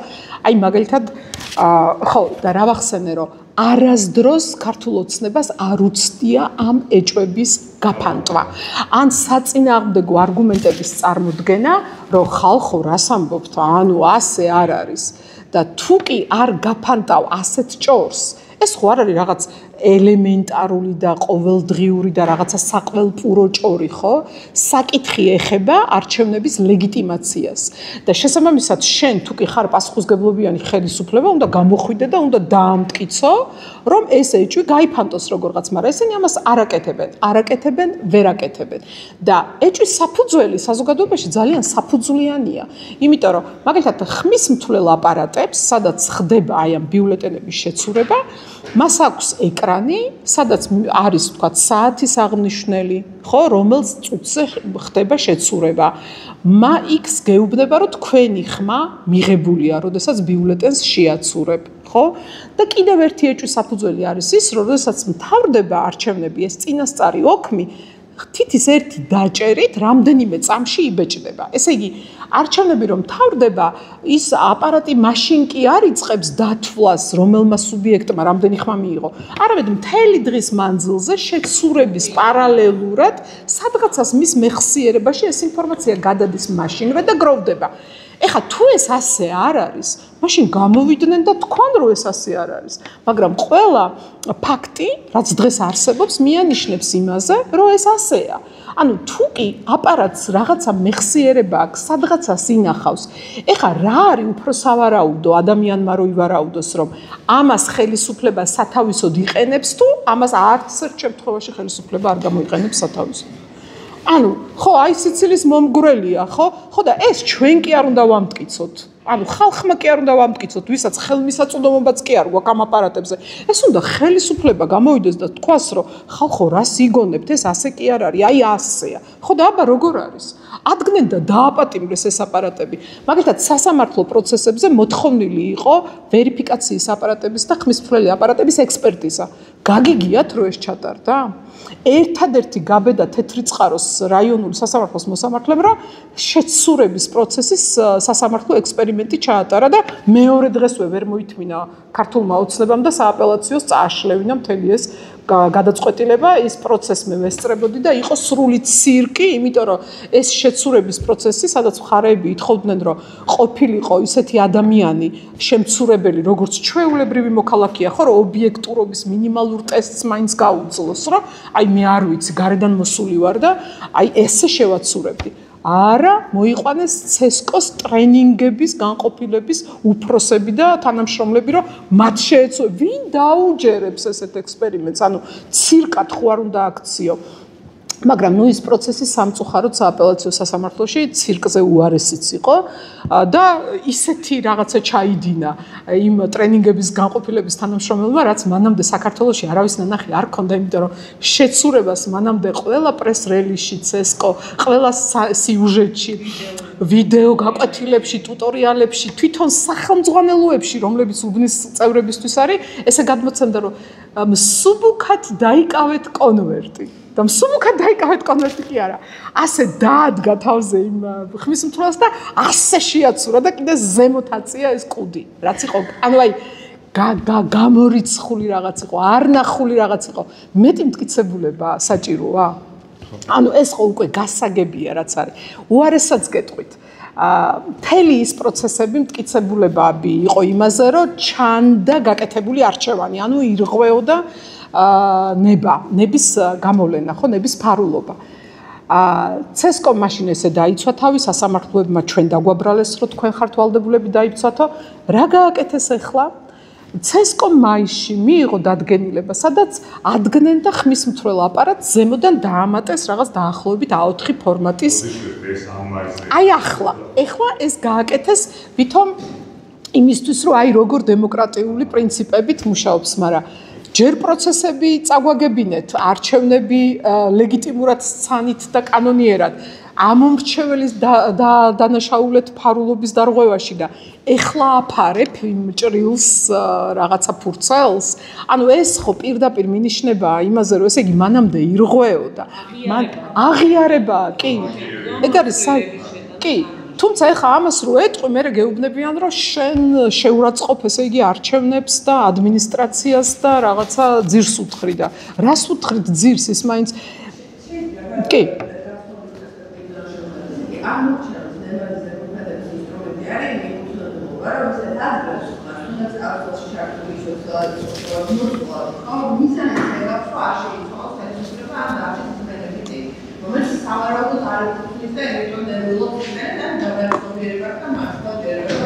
S1: აი მაგალითად ხო და რა ვახსენე რომ არასდროს ქართულ ოცნებას არ უცდია ამ ეჭვების გაფანტვა. ან საწინააღმდეგო არგუმენტების წარმოდგენა, რომ ხალხო რას ამბობთ, ანუ ასე არ არის და თუ კი არ გაფანტავ ასეთ ჭორს, ეს ხო არ არის რაღაც ელემენტარული და ყოველდღიური და რაღაცა საყველპურო ჭორი, ხო? საკითხი ეხება არჩევნების ლეგიტიმაციას. და შესაბამისად, შენ თუ კი ხარ პასუხისმგებლობიანი ხელისუფლება, უნდა გამოხვიდე და უნდა დაამტკიცო, რომ ეს ეჭვი გაიფანტოს როგორღაც, მაგრამ ესენი ამას არაკეთებენ, ვერ აკეთებენ. და ეჭვის საფუძველი საზოგადოებაში ძალიან საფუძვლიანია, იმიტომ რომ მაგალითად ხმის მთლელ აპარატებს, სადაც ხდება აი ამ ბიულეტენების შეცურება, მას აქვს ეკრანი, სადაც არის თქვა საათის აღნიშნელი, ხო, რომელს წუთზე ხდება შეცურება. იქ გეუბნება, რომ თქვენი ხმა მიღებულია, როდესაც ბიულეტენს შეაცურებ, ხო? და კიდევ ერთი ეჭვის საფუძველი არის ის, რომ როდესაც მთავრდება არჩევნები, ეს წინასწარი ოქმი თითის ერთი დაჭერით რამდენიმე წამში იბეჭდება. ესე იგი, არჩევნები რომ მთავრდება, ის აპარატი მაშინ კი არ იწყებს დათვლას, რომელმა სუბიექტმა რამდენი ხმა მიიღო. არამედ მთელი დღის მანძილზე შეცურების პარალელურად სადღაცას მის მეხსიერებაში ეს ინფორმაცია გადადის მაშინვე და გროვდება. ეხლა თუ ეს ასე არ არის, მაშინ გამოვიდნენ და თქვან რომ ეს ასე არ არის. მაგრამ ყველა ფაქტი, რაც დღეს არსებობს, მიანიშნებს იმაზე, რომ ეს ასეა. ანუ თუ კი აპარატს რაღაცა მეხსიერება აქვს, სადღაცას ინახავს. ეხლა რა არის უფრო სავარაუდო ადამიანმა რო ივარაუდოს, რომ ამას ხელისუფლება სათავისოდ იყენებს თუ ამას არც ერთ შემთხვევაში ხელისუფლება არ გამოიყენებს სათავისოდ. ანუ ხო, აი სიცილის მომგვრელია, ხო და ეს ჩვენ კი არ უნდა ვამტკიცოთ. ანუ ხალხმა კი არ უნდა ვამტკიცოთ, ვისაც ხელმისაწვდომობაც კი არ გვაქვს ამ აპარატებზე. ეს უნდა ხელისუფლება გამოვიდეს და თქვას, რომ ხალხო, რას იგონებთ, ეს ასე კი არ არის, აი ასეა. ხო და აბა როგორ არის? ადგენენ და დააპატიმრეს ეს აპარატები. მაგალითად, სასამართლო პროცესებზე მოთხოვნილი იყო ვერიფიკაციის აპარატების და ხმისმთვრელი აპარატების ექსპერტიზა. გაგიგიათ, რომ ეს ჩატარდა? ერთადერთი გაბედა თეთრი წყაროს რაიონული სასამართლოს მოსამართლებმა შეცურების პროცესის სასამართლო ექსპერიმენტი ჩაატარა და მეორე დღესვე ვერ მოითმინა ქართულმა ოცნებამ და სააპელაციოს წააშლევინა მთელი ეს გადაწყვეტილება, ის პროცესმე ვესწრებოდი და იყო სრული ცირკი, იმიტომ რომ ეს შეცურების პროცესი, სადაც მხარეები ითხოვდნენ, რომ ყოფილიყო ისეთი ადამიანი, შემცურებელი, როგორც ჩვეულებრივი მოქალაქეა, ხო, რომ ობიექტურობის მინიმალურ ტესტს მაინც გაუძლოს, რომ აი მე არ ვიცი, გარედან მოსული ვარ და აი ესე შევაცურებდი. არა, მოიყვანეს ცესკოს ტრენინგების განყოფილების უფროსები და თანამშრომლები, რომ მათ შეეცვალა, ვინ დაუჯერებს ესეთ ექსპერიმენტს, ანუ ცირკად ხო არ უნდა აქციო. მაგრამ ნუ ის პროცესი სამწუხაროდ სააპელაციო სასამართლოში ცირკზე უარესიც იყო და ისეთი რაღაცა ჩაიდინა იმ ტრენინგების განყოფილების თანამშრომლებმა, რაც მანამდე საქართველოში არავის ნანახი არ ქონდა, იმიტომ რომ შეცურებას მანამდე ყველა პრეს-რელიზში, ცესკო, ყველა სიუჟეტში, ვიდეო გაკვეთილებში, ტუტორიალებში, თვითონ სახელმძღვანელოებში, რომლებიც უბნის წევრებისთვის არის, ესე გადმოცემდა, რომ მსუბუქად დაიკავეთ კონვერტი. და მსუბუქად დაიკავეთ კონვერტი კი არა. ასე დაადგა თავზე იმ ხმის მთვრელს და ასე შეაცურა და კიდე ზემოთ აწია ეს კუდი. რაც იყო, ანუ აი გამორიცხული რაღაც იყო, არნახული რაღაც იყო. მეტი მტკიცებულება საჭიროა. ანუ ეს ხო უკვე გასაგებია რაც არის. უარესაც გეტყვით. მთელი ის პროცესები მტკიცებულებები იყო იმაზე, რომ ჩანდა გაკეთებული არჩევანი, ანუ ირღვეოდა ნების გამოვლენა, ხო, ნების ფარულობა. ცესკო მაშინ ესე დაიცვა თავი, სასამართლოებმა ჩვენ დაგვაბრალეს, რომ თქვენ ხართ ვალდებულები დაიცვათო. რა გააკეთეს ახლა? ცესკო მაისში მიიღო დადგენილება, სადაც ადგენენ და ხმის მთვრელ აპარატს ზემოდან დაამატეს რაღაც დაახლოებით A4 ფორმატის. აი ახლა ეს გააკეთეს ვითომ იმისთვის რომ აი როგორ დემოკრატიული პრინციპებით მუშაობს, მაგრამ ჯერ პროცესები წაგვაგებინეთ, არჩევნები ლეგიტიმურად სცანით და კანონიერად. ამომრჩეველის დანაშაულეთ ფარულობის დარღვევაში და ეხლა აფარებ იმ ჭრილს რაღაცა ფურცელს. ანუ ეს ხო პირდაპირ მინიშნებაა იმაზე, რომ ესე იგი მანამდე ირღვეო და აღიარებაა, კი. ეგ არის კი. თუმცა ეხლა ამას რო ეტყვი, მე გეუბნებიან, რომ შენ შეურაცხყოფ, ესე იგი არჩევნებს და ადმინისტრაციას და რაღაცა ძირს უთხრი და რას უთხრით ძირს ის მაინც კი.
S3: ამოჩნევს ნებარის დემოკრატიის ინსტრუმენტი არის მიუწვდომობა, რომელსაც აზრებს თუნდაც ავტოს ჩართული შევსწავლოთ ხო მიზანი ეცემა რომ არ შეიცვალოს ხელისუფლება ამ დარჩენილობებით რომელიც სავარაუდოდ არ ეკუთვნის და ელექტრონებულობს და დაბალობიერებას და მასშტაბირებას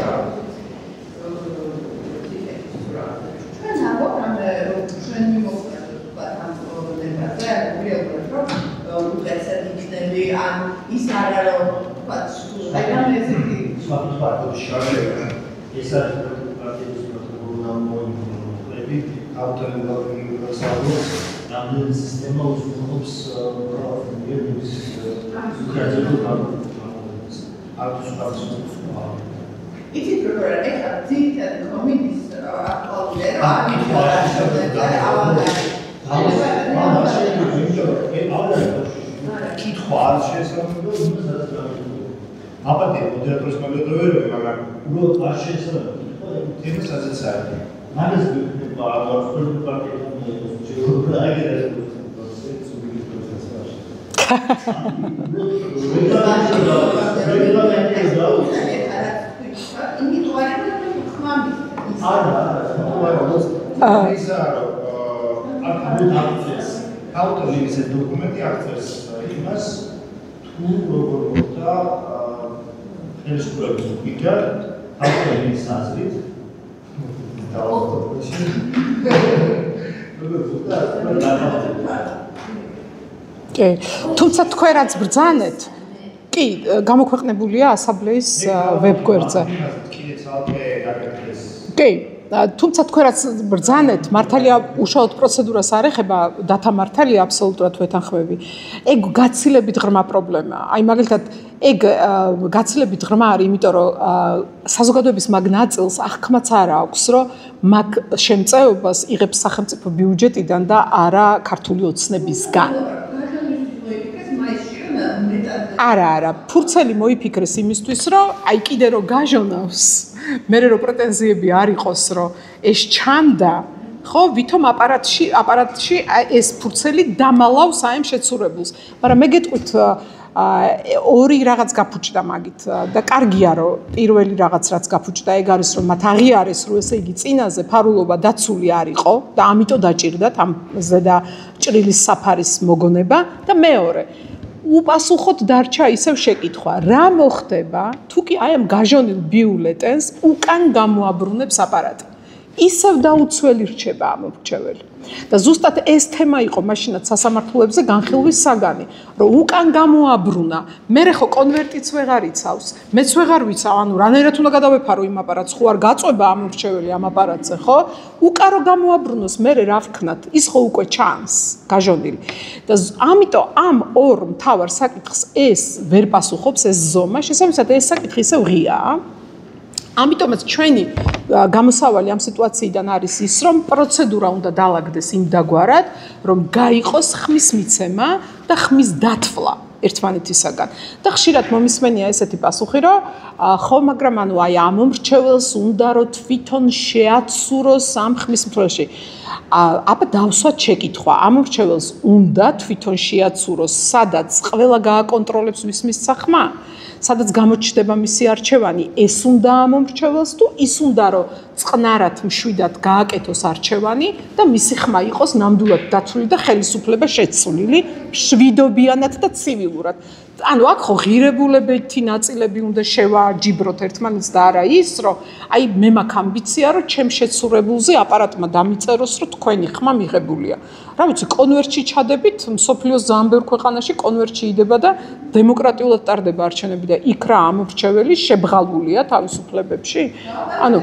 S3: ჩვენ ამბობთ რომ ჩვენ მივხვდეთ ვთქვათ ამ პრობლემაზე რეალურად რომ უწესად იქნები ან ის არა რომ ვთქვათ მაგრამ ესეთი
S5: სვაფტვარდ შარლება ეს არის პრაქტიკის პროტოკოლი ავტომობილების რამდენი სისტემა უზრუნველყოფს პროფილების
S3: იცით როგორ ეხლა ძირითადად კომიტის აქტუალურია
S5: კითხვა არ შესაძლოა აპატია მოდერატორის მოგდოვერები, მაგრამ უბრალოდ არ შესაძლოა თემის ასეც არის. მაგას ვიქნება აღარ ავტორი ისე დოკუმენტი აღწერს იმას თუ როგორ მოხდა ხელისუფლების უკიდია ავტორის აზრით
S1: კი, თუმცა თქვენ რაც ბრძანეთ, კი, გამოქვეყნებულია ასამბლეის ვებგვერდზე. კი, თუმცა თქვენ რაც ბრძანეთ, მართალია უშუალოდ პროცედურას არ ეხება, დათა მართალია აბსოლუტურად ვეთანხმები. ეგ გაცილებით ღრმა პრობლემაა. აი მაგალითად, ეგ გაცილებით ღრმა არის, იმიტომ რომ საზოგადოების მაგ ნაწილს აღქმაც არ აქვს, რომ მაგ შემწეობას იღებს სახელმწიფო ბიუჯეტიდან და არა ქართული ოცნებისგან. არა, ფურცელი მოიფიქრეს იმისთვის, რომ აი კიდე რომ გაჟონავს, მე რო პრეტენზიები არ იყოს, რომ ეს ჩანდა, ხო, ვითომ აპარატში ეს ფურცელი დამალავს აი ამ შეცურებულს. მაგრამ მე გეტყვით ორი რაღაც გაფუჭდა მაგით და კარგია რომ პირველი რაღაც რაც გაფუჭდა ეგ არის რომ მათ აღიარეს რომ ესე იგი წინაზე ფარულობა დაცული არ იყო და ამიტომ დაჭირდათ ამ ზედა ჭრილის საფარის მოგონება და მეორე უპასუხოდ დარჩა ისევ შეკითხვა რა მოხდება თუ კი აი ამ გაჟონილ ბიულეტენს უკან გამოაბრუნებს აპარატი ისევ დაუცველი რჩება ამორჩეველი და ზუსტად ეს თემა იყო მაშინაც სასამართლოებზე განხილვის საგანი რომ უკან გამოაბრუნა მე ხო კონვერტიც ვეღარ იცავს მეც ვეღარ ვიცავ ანუ რანაირად უნდა გადავეფარო იმ აპარატს ხო არ გაწובה ამორჩეველი ამ აპარატზე ხო უკან რო გამოაბრუნოს მე რა ვქნათ ის ხო უკვე ჩანს გაჟონილი და ამიტომ ამ ორ მთავარ საკითხს ეს ვერ პასუხობს ეს ზომა შესაბამისად ეს საკითხი ისევ ღიაა ამიტომაც ჩვენი გამოსავალი ამ სიტუაციიდან არის ის, რომ პროცედურა უნდა დაალაგდეს იმდაგვარად, რომ გაიყოს ხმის მიცემა და ხმის დათვლა ერთმანეთისაგან. და ხშირად მომისმენია ესეთი პასუხი, რომ ხო, მაგრამ ანუ აი ამომრჩეველს უნდა რომ თვითონ შეაცუროს ამ ხმის მფლობელში. აბა დავსვათ შეკითხვა, ამომრჩეველს უნდა თვითონ შეაცუროს, სადაც ყველა გააკონტროლებს მის სახმა? სადაც გამოჩნდება მისი არჩევანი, ეს უნდა ამომრჩეველს თუ ის უნდა რომ წყნარად მშვიდად გააკეთოს არჩევანი და მისი ხმა იყოს ნამდვილად დაცული და ხელისუფლება შეცვლილი მშვიდობიანად და ცივილურად. ანუ აქ ხო ღირებულებითი ნაწილები უნდა შევაჯიბროთ ერთმანეთს და არა ის, რომ აი მე მაქვს ამბიცია, რომ ჩემ შეცურებულზე აპარატმა დამიწეროს, რომ თქვენი ხმა მიღებულია. რა ვიცი, კონვერტში ჩადებით, მსოფლიოს ძალიან ბევრ ქვეყანაში კონვერტში იდება და დემოკრატიულად ტარდება არჩევნები და იქ რა ამორჩეველი შებრალულია თავისუფლებებში? ანუ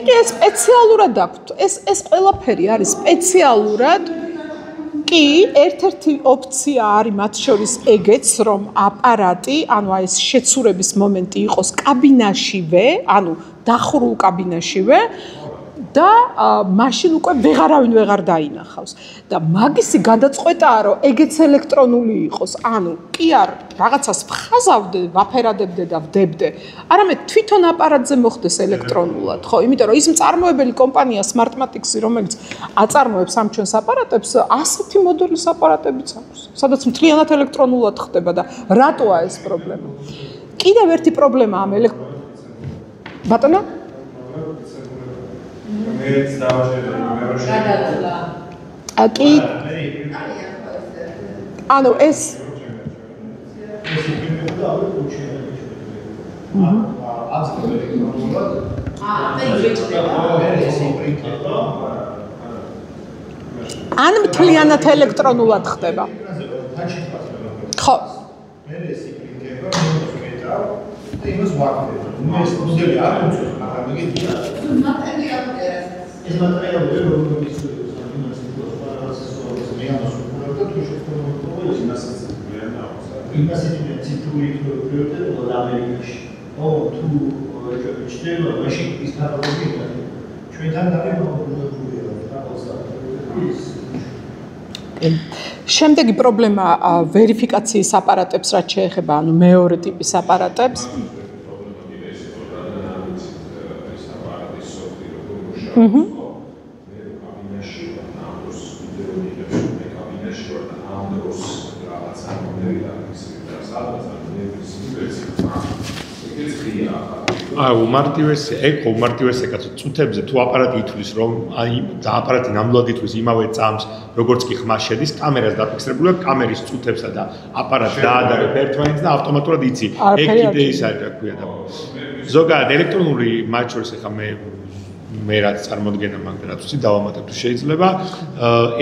S1: კი ეს სპეციალურად აქვთ. ეს ყველაფერი არის სპეციალურად. კი, ერთ-ერთი ოფცია არის მათ შორის ეგეც, რომ აპარატი, ანუ აი ეს შეცურების მომენტი იყოს კაბინაშივე, ანუ დახურულ კაბინაშივე და მაშინ უკვე ვეღარავინ ვეღარ დაინახავს. და მაგისი გადაწყვეტაა, რომ ეგეც ელექტრონული იყოს. ანუ კი არ რაღაცას ვხაზავდე, ვაფერადებდე და ვდებდე. არამედ თვითონ აპარატზე მოხდეს ელექტრონულად, ხო? იმიტომ რომ ის მწარმოებელი კომპანია Smartmatic-ი, რომელიც აწარმოებს ამ ჩვენს აპარატებს, ასეთი მოდელის აპარატებიც აქვს, სადაც მთლიანად ელექტრონულად ხდება და რატოა ეს პრობლემა? კიდევ ერთი პრობლემა ამ ბატონო
S5: მეც დავაჟერე
S1: კი ანუ ეს ან მთლიანად ელექტრონულად ხდება ხო
S5: იმას ვაკეთებ. ეს მოდელი არ უწევს, მაგრამ მეგეთია. ეს მატერიალური რომელიც იმას იყოს, პროცესორის მეანოს უყურებდა თუ შეფორმირებული იმასაც იმას ეთნე ციფრული პრიორიტეტი ამერიკაში. ო თუ ჩდება მაშინ ის ფაქტორი ჩვენთან დამოკიდებულია
S1: შემდეგი პრობლემა ვერიფიკაციის აპარატებს რაც შეეხება ანუ მეორე ტიპის აპარატებს
S2: უმარტივესე კაცო წუთებზე თუ აპარატი ითვლის რომ აი და აპარატი ნამდვილად ითვლის იმავე წამს როგორც კი ხმა შედის კამერას დაფიქსირებულია კამერის წუთებსა და აპარატს დაადარებ ერთმანეთს და ავტომატურად იცი ეგ კიდე ის არის რა ქვია და ზოგადად ელექტრონული მათ შორის ახლა მე რაც წარმოდგენა მაგდა რაც ვიცი დავამატებ თუ შეიძლება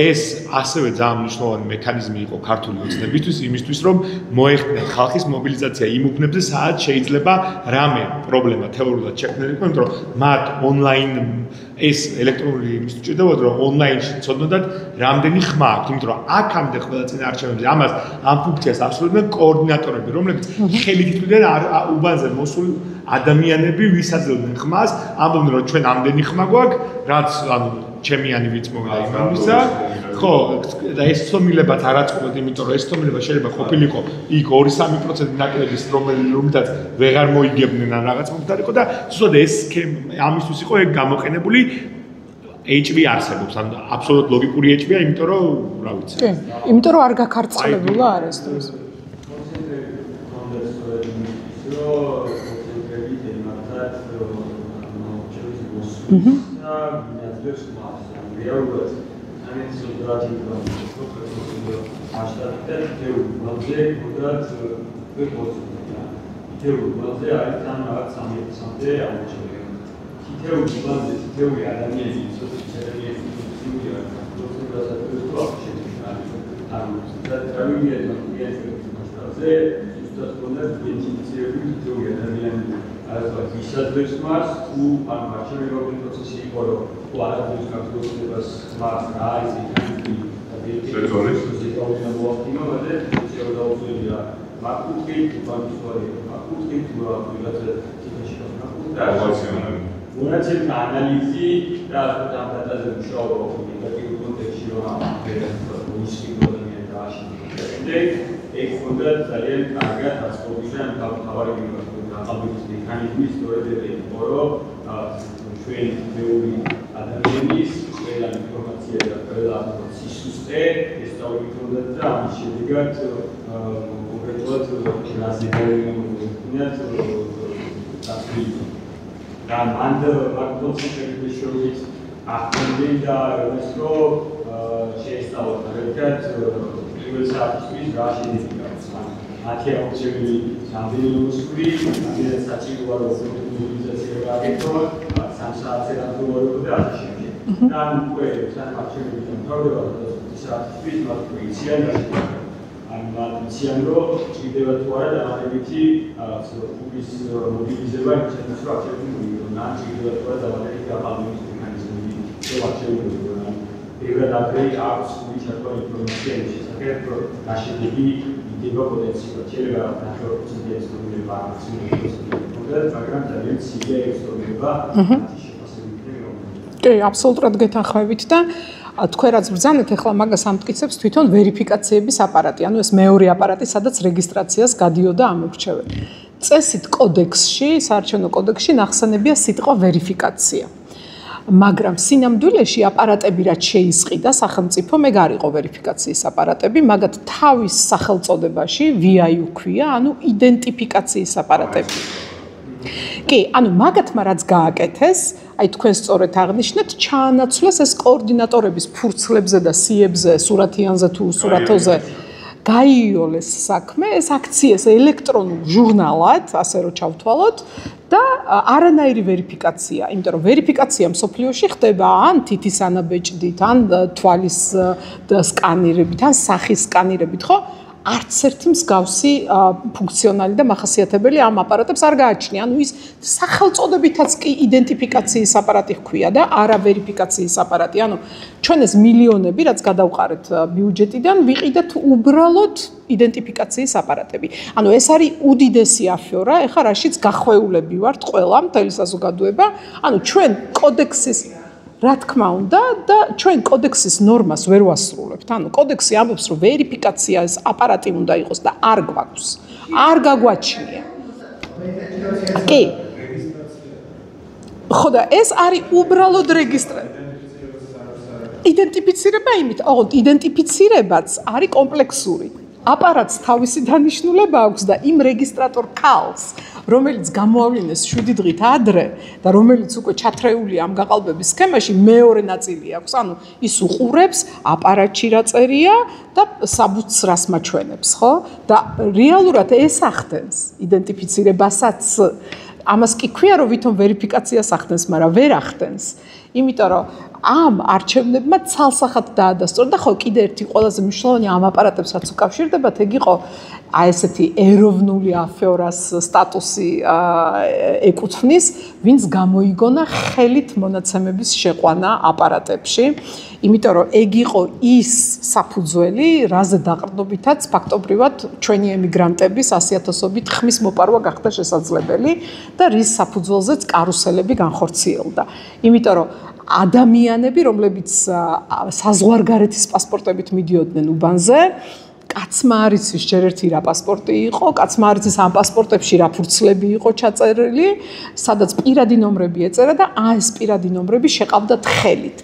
S2: ეს ასევე ძალიან მნიშვნელოვანი მექანიზმი იყო ქართული ოცნებისთვის იმისთვის რომ მოეხდინათ ხალხის მობილიზაცია იმ უბნებზე სადაც შეიძლება რამე პრობლემა თეორიულად შექმნილი იყო იმიტომ რომ მათ ონლაინ ეს ელექტრონული იმის უჭირდებოდა რომ ონლაინში ცოდნოდათ რამდენი ხმა აქვს იმიტომ რომ აქამდე ყველა წინაარჩევნებზე ამას ამ ფუნქციას ასრულებდნენ კოორდინატორები რომლებიც ხელით იტვლიდნენ უბანზე მოსულ ადამიანები ვისაძლევდნენ ხმას ამბობდნენ რომ ჩვენ ამდენი ხმა გვაქვს რაც ანუ ჩემიანი ვიც მოვიდა იმისა ხო და ეს ცნობილებაც არ აწყობთ იმიტომ რომ ეს ცნობილება შეიძლება ყოფილიყო იქ 2-3% ნაკლების რომელთაც ვეღარ მოიგებდნენ ან რაღაც მომხდარიყო და ზუსტად ეს ამისთვის იყო ეგ გამოყენებული HV არსებობს ან აბსოლუტ ლოგიკური HV-ა იმიტომ რომ რა ვიცი
S1: კი იმიტომ რომ არ გაქარწყლებულა არასდროს
S6: There's real and it's that ვისადრებს მას თუ ან მარჩეველი პროცესი იყო რომ თუ არაფერს გაგზავნებას მას რა არის იქნება და მოახდინო და შეუდაუზია მაკუტი პანსორი მაკუტი თუ რაღაცა ტიპში გახდა მონაცემ ანალიზი და ამ დატაზე მუშაობა ნეგატიურ კონტექსტში რომ ისკი პრობლემები დააშინა ეგ ხონდა ძალიან კარგად ასწავლიდა ამ თავარი აბის მექანიზმი სწორედ იყო რომ ჩვენ მეური ადამიანის ყველა ინფორმაცია და ყველა სისტემა ეს დავიქონდა და ამის შედეგად კონკრეტულად რაზედინიათ და მანდ მაკროსოფტის შორის ახდენდა და ეს რომ შეესწავლა ერთად პირველ საათისთვის რა შეგვიძლია. 10 აუცილებელი სამდინოსური, ამიტომ საჭიროა რომ მობილიზაცია გააკეთოს, 3 საათზე რატოა და ასე შემდეგ. და უკვე საერთაშორისო პროგრამა საათთვის მათ პრინციპი ანალიზიანო ჭირდება თუ არა დამატებითი ფულის მობილიზება იმის რომ აქტიურობა ჭირდება თუ არა დამატებითი გაფორმების მექანიზმები შეუძლია ეგრეთ აგრე აქვს ფულის ინფორმაციის შესახებ ნაშიდები იდება პოტენციალად შეიძლება ნახევარწრიული ექსპერიმენტება მაგრამ ძალიან ცივი ექსპერიმენტება
S1: კი, აბსოლუტურად გეთანხმებით და თქვენ რაც ბრძანეთ, ახლა მაგას ამტკიცებს თვითონ ვერიფიკაციების აპარატი, ანუ ეს მეორე აპარატი, სადაც რეგისტრაციას გადიოდა ამორჩეველი. წესით კოდექსში, საარჩევნო კოდექსში ნახსენებია სიტყვა ვერიფიკაცია. მაგრამ სინამდვილეში აპარატები რაც შეისყიდა სახელმწიფო მე გარიყო ვერიფიკაციის აპარატები, მაგათ თავის სახელწოდებაში VIU ქვია, ანუ იდენტიფიკაციის აპარატები. კი, ანუ მაგათმა რაც გააკეთეს, აი თქვენ სწორედ აღნიშნეთ, ჩაანაცვლეს ეს კოორდინატორების ფურცლებზე და სიებზე, სურათიანზე თუ სურათოზე გაიოლეს საქმე, ეს აქციეს ელექტრონულ ჟურნალად, ასე რომ ჩავთვალოთ და არანაირი ვერიფიკაცია, იმიტომ რომ ვერიფიკაცია მსოფლიოში ხდება ან თითის ანაბეჭდით, ან თვალის სკანირებით, ან სახის სკანირებით, ხო? არც ერთი მსგავსი ფუნქციონალი და მახასიათებელი ამ აპარატებს არ გააჩნია. ანუ ის სახელწოდებითაც კი იდენტიფიკაციის აპარატი ჰქვია და არა ვერიფიკაციის აპარატი. ანუ ჩვენ ეს მილიონები, რაც გადავყარეთ ბიუჯეტიდან, ვიყიდეთ უბრალოდ იდენტიფიკაციის აპარატები. ანუ ეს არის უდიდესი აფიორა, ეხლა რაშიც გახვეულები ვართ ყველა მთელი საზოგადოება. ანუ ჩვენ კოდექსის რა თქმა უნდა და ჩვენ კოდექსის ნორმას ვერ ვასრულებთ. ანუ კოდექსი ამბობს, რომ ვერიფიკაცია ეს აპარატი უნდა იყოს და არ გვაქვს. არ გაგვაჩნია. კი. ხო და ეს არის უბრალოდ რეგისტრაცია. იდენტიფიცირება იმით, ოღონდ იდენტიფიცირებაც არის კომპლექსური. აპარატს თავისი დანიშნულება აქვს და იმ რეგისტრატორ ქალს, რომელიც გამოავლინეს 7 დღით ადრე და რომელიც უკვე ჩათრეულია ამ გაყალბების სქემაში, მეორე ნაწილი აქვს. ანუ ის უყურებს აპარატში რა წერია და საბუთს რას მაჩვენებს, ხო? და რეალურად ეს ახდენს იდენტიფიცირებასაც. ამას კი ქვია, რომ ვითომ ვერიფიკაციას ახდენს, მაგრამ ვერ ახდენს. იმიტომ რომ ამ არჩევნებმა ცალსახად დაადასტურა და ხო კიდე ერთი ყველაზე მნიშვნელოვანი ამ აპარატებსაც უკავშირდებათ, ეგ იყო აი ესეთი ეროვნული აფეორას სტატუსი ეკუთვნის, ვინც გამოიგონა ხელით მონაცემების შეყვანა აპარატებში, იმიტომ რომ ეგ იყო ის საფუძველი, რაზე დაყრდნობითაც ფაქტობრივად ჩვენი ემიგრანტების 100,000-ობით ხმის მოპარვა გახდა შესაძლებელი და რის საფუძველზეც კარუსელები განხორციელდა. იმიტომ რომ ადამიანები, რომლებიც საზღვარგარეთის პასპორტებით მიდიოდნენ უბანზე, კაცმა არ იცის ჯერ ერთი რა პასპორტი იყო, კაცმა არ იცის ამ პასპორტებში რა ფურცლები იყო ჩაწერილი, სადაც პირადი ნომრები ეწერა და ეს პირადი ნომრები შეყავდათ ხელით.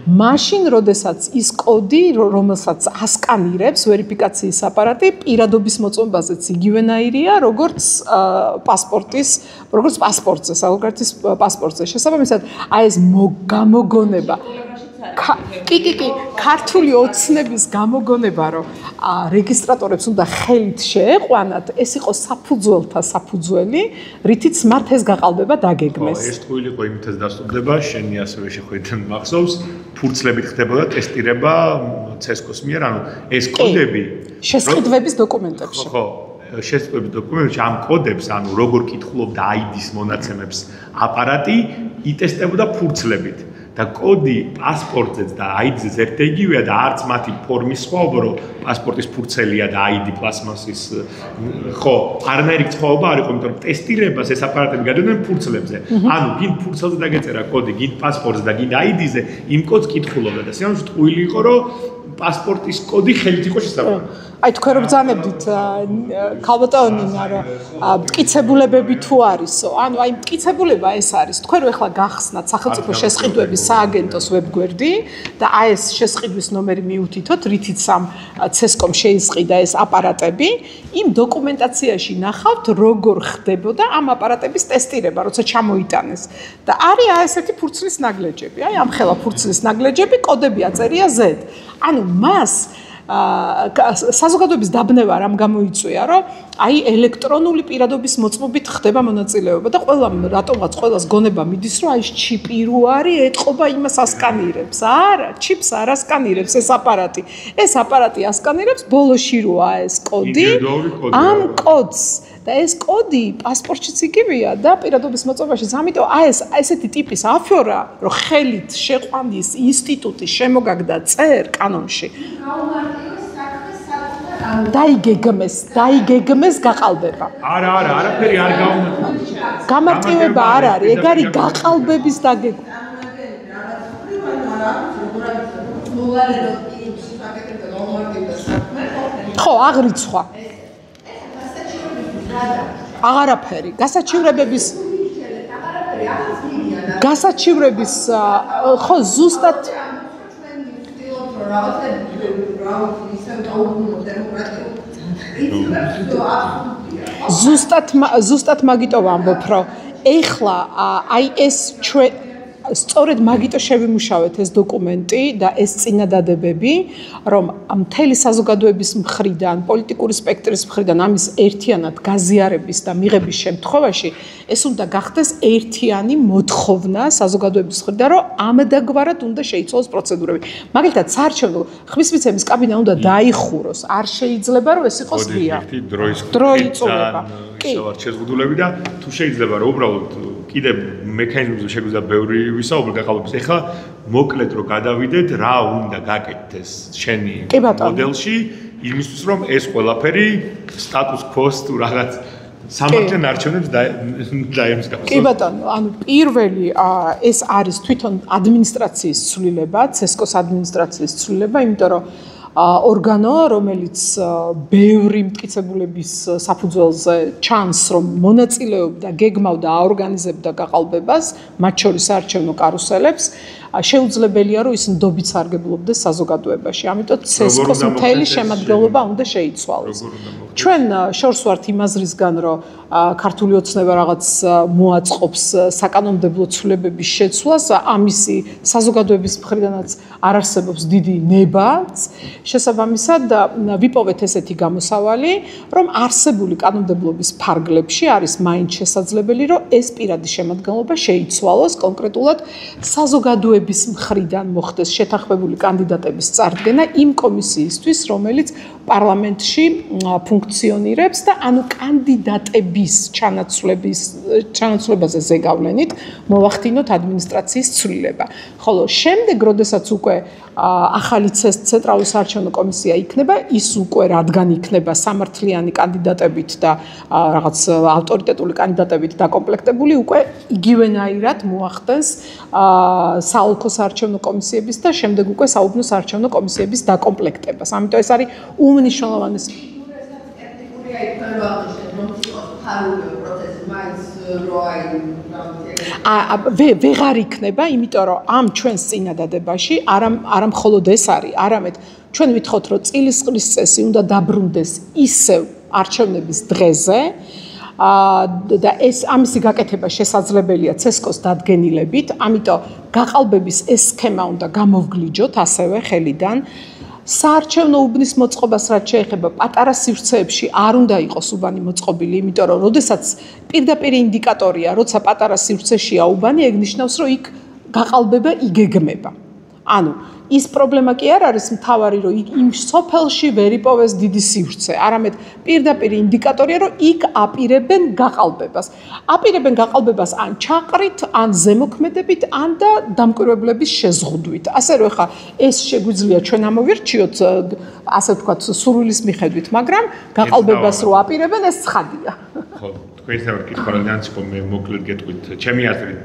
S1: მაშინ, როდესაც ის კოდი, რომელსაც ასკანირებს ვერიფიკაციის აპარატი, პირადობის მოწმობაზეც იგივენაირია, როგორც პასპორტზე, საზღვარგარეთის პასპორტზე. შესაბამისად, აი ეს გამოგონება კი, ქართული ოცნების გამოგონება, რომ რეგისტრატორებს უნდა ხელით შეეყვანათ, ეს იყო საფუძველთა საფუძველი, რითიც მათ ეს გაყალბება დაგეგმეს.
S2: ეს ტყუილი იყო იმითაც დასტურდება, შენი ასევე შეხვედრიდან მახსოვს, ფურცლებით ხდებოდა ტესტირება CESCO-ს მიერ, ანუ ეს კოდები
S1: შესყიდვების დოკუმენტებში.
S2: ხო, შესყიდვების დოკუმენტებში ამ კოდებს, ანუ როგორ კითხულობდა ID-ს მონაცემებს აპარატი, იტესტებოდა ფურცლებით. და კოდი პასპორტზეც და ID-ზეც ერთიგივეა და არც მათი ფორმის სხვაობა, რომ პასპორტის ფურცელია და ID პლასმასის ხო, არანაირი სხვაობა არ იყო, იმიტომ რომ ტესტირებას ეს აპარატები გადადნენ ფურცლებზე. ანუ გინ ფურცელზე დაგეწერა კოდი, გინ პასპორტზე და გინ ID-ზე, იმ კოდს კითხულობდა და სიამოვნებაში ტყუილი იყო, რომ პასპორტის კოდი ხელით იყო შესაძლებელი.
S1: აი თქვენ რომ ბრძანებდით ქალბატონინა, რომ მტკიცებულებები თუ არისო, ანუ აი მტკიცებულება ეს არის. თქვენ რომ ახლა გახსნათ სახელმწიფო შესყიდვების სააგენტოს ვებგვერდი და აი ეს შესყიდვის ნომერი მიუთითოთ, რითიც ამ CESCO-მ შეისყიდა ეს აპარატები, იმ დოკუმენტაციაში ნახავთ, როგორ ხდებოდა ამ აპარატების ტესტირება, როცა ჩამოიტანეს. და არის აი ესეთი ფურცლის ნაგლეჯები, აი ამ ხელა ფურცლის ნაგლეჯები, კოდები აწერია Z. ანუ მას საზოგადოების დაბნევა რამ გამოიწვია, რომ აი ელექტრონული პირადობის მოწყობით ხდება მონაწილეობა და რატომღაც ყველას გონება მიდის, რომ აი ჩიპი რო არის, ეთყობა იმას ასკანირებს. არა, ჩიპს არ ასკანირებს ეს აპარატი. ეს აპარატი ასკანირებს ბოლოში როა ეს კოდი. ამ კოდს და ეს კოდი პასპორტშიც იგივეა და პირადობის მოწყობაშიც. ამიტომ აი ესეთი ტიპის აფორა, რომ ხელით შეყვანის ინსტიტუტი შემოგაგდა წერ კანონში. დაიგეგმეს გაყალბება.
S2: არა, არაფერი არ გაუმართლებს.
S1: გამარტივება არ არის, ეგ არის გაყალბების დაგეგმა. ხო, აღრიცხვა. აღარაფერი, გასაჩივრებების ხო ზუსტად ზუსტად მაგიტო ვამბობ, რომ ეხლა აი ეს სწორედ მაგიტო შევიმუშავეთ ეს დოკუმენტი და ეს წინადადებები, რომ მთელი საზოგადოების მხრიდან, პოლიტიკური სპექტრის მხრიდან ამის ერთიანად გაზიარების და მიღების შემთხვევაში ეს უნდა გახდეს ერთიანი მოთხოვნა საზოგადოების მხრიდან, რომ ამდაგვარად უნდა შეიცვალოს პროცედურები. მაგალითად, საარჩევნო ხმისმიცემის კაბინა უნდა დაიხუროს. არ შეიძლება რომ ეს იყოს ღია. დროი წუება.
S2: ისევ არ შეზღუდულები და თუ შეიძლება რომ უბრალოდ კიდე მექანიზმზე შეგვიძლია ბევრი ვისაუბროთ გაყალბების. ეხლა მოკლედ რომ გადავიდეთ, რა უნდა გაკეთდეს შენი მოდელში, იმისთვის რომ ეს ყველაფერი სტატუს quo-ს თუ რაღაც სამართლიან არჩევნებს დაემსგავსოს.
S1: კი ბატონო, ანუ პირველი ეს არის თვითონ ადმინისტრაციის ცვლილება, CESCO-s ადმინისტრაციის ცვლილება, იმიტომ რომ ორგანო, რომელიც ბევრი მტკიცებულების საფუძველზე ჩანს, რომ მონაწილეობდა, გეგმავდა, აორგანიზებდა გაყალბებას, მათ შორის საარჩევნო კარუსელებს, შეუძლებელია, რომ ის ნდობით სარგებლობდეს საზოგადოებაში. ამიტომ CESCO-s მთელი შემადგენლობა უნდა შეიცვალოს. ჩვენ შორს ვართ იმ აზრისგან, რომ ქართული ოცნება რაღაც მოაწყობს საკანონმდებლო ცვლილებების შეცვლას, ამისი საზოგადოების მხრიდანაც არ არსებობს დიდი ნებაც. შესაბამისად, ვიპოვეთ ესეთი გამოსავალი, რომ არსებული კანონმდებლობის ფარგლებში არის მაინც შესაძლებელი, რომ ეს პირადი შემადგენლობა შეიცვალოს კონკრეტულად საზოგადოების მხრიდან მოხდეს შეთანხმებული კანდიდატების წარდგენა იმ კომისიისთვის, რომელიც პარლამენტში ფუნქციონირებს და ანუ კანდიდატების ჩანაცვლებაზე ზეგავლენით მოვახდინოთ ადმინისტრაციის ცვლილება. ხოლო შემდეგ, როდესაც უკვე ახალი ცენტრალური საარჩევნო კომისია იქნება, ის უკვე რადგან იქნება სამართლიანი კანდიდატებით და რაღაც ავტორიტეტული კანდიდატებით დაკომპლექტებული, უკვე იგივენაირად მოახდენს საოლქო საარჩევნო კომისიების და შემდეგ უკვე საუბნო საარჩევნო კომისიების დაკომპლექტებას. ამიტომ ეს არის უმნიშვნელოვანესი ვეღარ იქნება, იმიტომ რომ ამ ჩვენს წინადადებაში არა მხოლოდ ეს არის, არამედ ჩვენ ვითხოვთ, რომ წილისყრის წესი უნდა დაბრუნდეს ისევ არჩევნების დღეზე და ეს ამისი გაკეთება შესაძლებელია CESCO-s დადგენილებით, ამიტომ გაყალბების ეს სქემა უნდა გამოვგლიჯოთ ასევე ხელიდან. საარჩევნო უბნის მოწყობას რაც შეეხება პატარა სივრცეებში არ უნდა იყოს უბანი მოწყობილი, იმიტომ რომ როდესაც პირდაპირ ინდიკატორია, როცა პატარა სივრცეშია უბანი, ეგ ნიშნავს, რომ იქ გაყალბება იგეგმება. ანუ ის პრობლემა კი არ არის მთავარი, რომ იმ სოფელში ვერ იპოვეს დიდი სივრცე, არამედ პირდაპირ ინდიკატორია, რომ იქ აპირებენ გაყალბებას. აპირებენ გაყალბებას ან ჩაყრით, ან ზემოქმედებით, ან და დამკვირვებლების შეზღუდვით. ასე რომ ხა ეს შეგვიძლია ჩვენ ამოვირჩიოთ, ასე ვთქვათ, სურვილის მიხედვით, მაგრამ გაყალბებას რო აპირებენ, ეს ცხადია.
S2: ხო, თქვენ ისევ კითხვა განციხო, მე მოკლედ გეტყვით, ჩემი აზრით,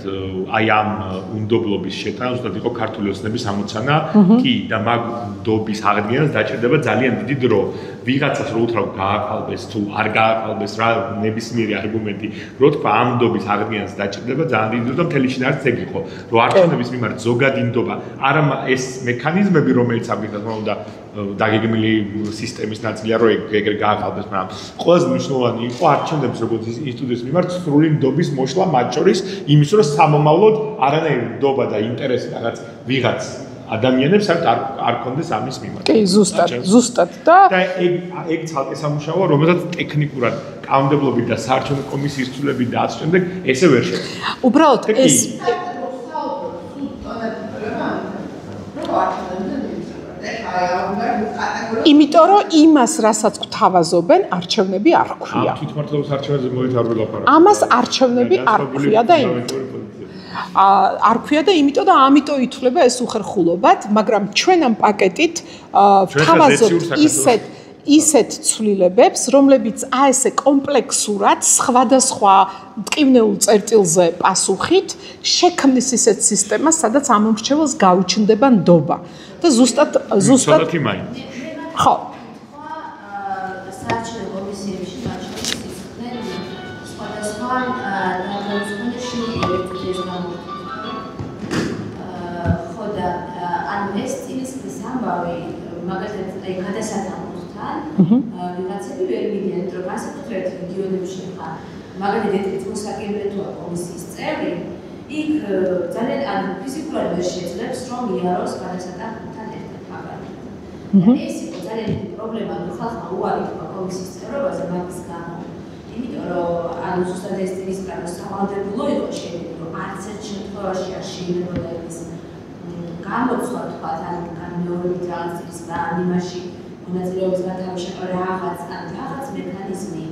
S2: აი ამ უნდობლობის შეტანა ზუსტად იყო ქართული ოცნების ამოცანა, კი და მაგ უნდობის აღდგენას დაჭირდება ძალიან დიდი დრო. ვიღაცას რო უთრავ გააყალბეს თუ არ გააყალბეს, რა ნებისმიერი არგუმენტი, რო თქვა ამ უნდობის აღდგენას დაჭირდება ძალიან დიდი დრო და მთელი შინაარსიც ეგ იყო, რომ არჩევნების მიმართ ზოგადი უნდობა, არა ეს მექანიზმები, რომელიც აღდგენას უნდა დაგეგმილი სისტემის ნაწილია, რომ ეგრე გააყალბეს, მაგრამ ყველაზე მნიშვნელოვანი იყო არჩევნების როგორც ინსტიტუტის მიმართ სრული ნდობის მოშლა მათ შორის იმის, რომ სამომავლოდ არანაირი ნდობა და ინტერესი რაღაც ვიღაც ადამიანებს არ კონდეს ამის მიმართ.
S1: კი, ზუსტად და
S2: ეგ ცალკე სამუშაოა, რომელსაც ტექნიკურად კანონმდებლობით და საარჩევნო კომისიის ცვლილებით და ასე შემდეგ ესე ვერ შეძლება.
S1: უბრალოდ ეს იმიტომ რომ იმას, რასაც გვთავაზობენ, არჩევნები არ ქვია.
S2: ამ თვითმმართველობის არჩევნებზე მოით არ ვილაპარაკო.
S1: ამას არჩევნები არ ქვია და არ ქვია და იმიტომ და ამიტომ ითვლება ეს უხერხულობად, მაგრამ ჩვენ ამ პაკეტით ვთავაზობთ ისეთ ცვლილებებს, რომლებიც ესე კომპლექსურად სხვადასხვა მტკივნეულ წერტილზე პასუხით შექმნის ისეთ სისტემას, სადაც ამომრჩეველს გაუჩნდება ნდობა. და ზუსტად ხო
S4: საარჩევნო კომისიებში მართლაც ისხდნენ სხვადასხვა დაგროვების ხო და ან ეს წინსხლის ამბავი მაგალითად გადასათამბოსთან ვიღაცები ვერ მიდიან, რომ განსაკუთრებით რეგიონებში ხარ მაგალითად ეთიკის მოსაგებელთოა კომისიის წევრი იქ ძალიან ან ფიზიკურად ვერ შეძლებს რომ იაროს გადასატანბთან ერთად მაგალითად. ეს იყო ძალიან დიდი პრობლემა, რომ ხალხმა უარი თქვა კომისიის წევრობაზე მაგის გამო. იმიტომ რომ ანუ ზუსტად ეს ის პროგრამა სავალდებულო იყო შეიძლება რომ არც ერთ შემთხვევაში არ შეიძლება ის გამოცვლა თქვა ან მეორედ რაღაც ის იმაში მონაწილეობის გათავისუფლება რაღაც მექანიზმი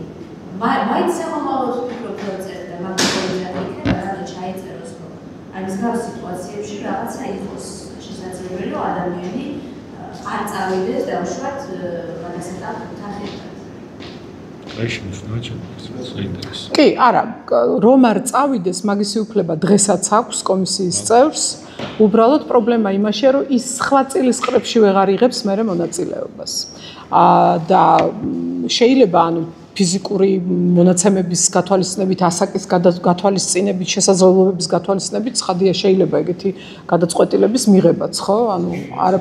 S4: მაინც სამომავლოდ ვფიქრობ რომ წერდა მაგრამ იქნება რაღაც ჩაიწეროს რომ აი ეს გავს სიტუაციებში რაღაცა იყოს შესაძლებელი რომ ადამიანი არ წავიდეს და უშუალოდ გადასატანბთან ერთად.
S1: კი, არა, რომ არ წავიდეს, მაგისი უფლება დღესაც აქვს კომისიის წევრს. უბრალოდ პრობლემა იმაშია, რომ ის სხვა წილის ყრებში ვეღარ იღებს მერე მონაწილეობას. და შეიძლება ანუ ფიზიკური მონაცემების გათვალისწინებით, ასაკის გათვალისწინებით, შესაძლებლობების გათვალისწინებით, ცხადია შეიძლება ეგეთი გადაწყვეტილების მიღებაც, ხო? ანუ არა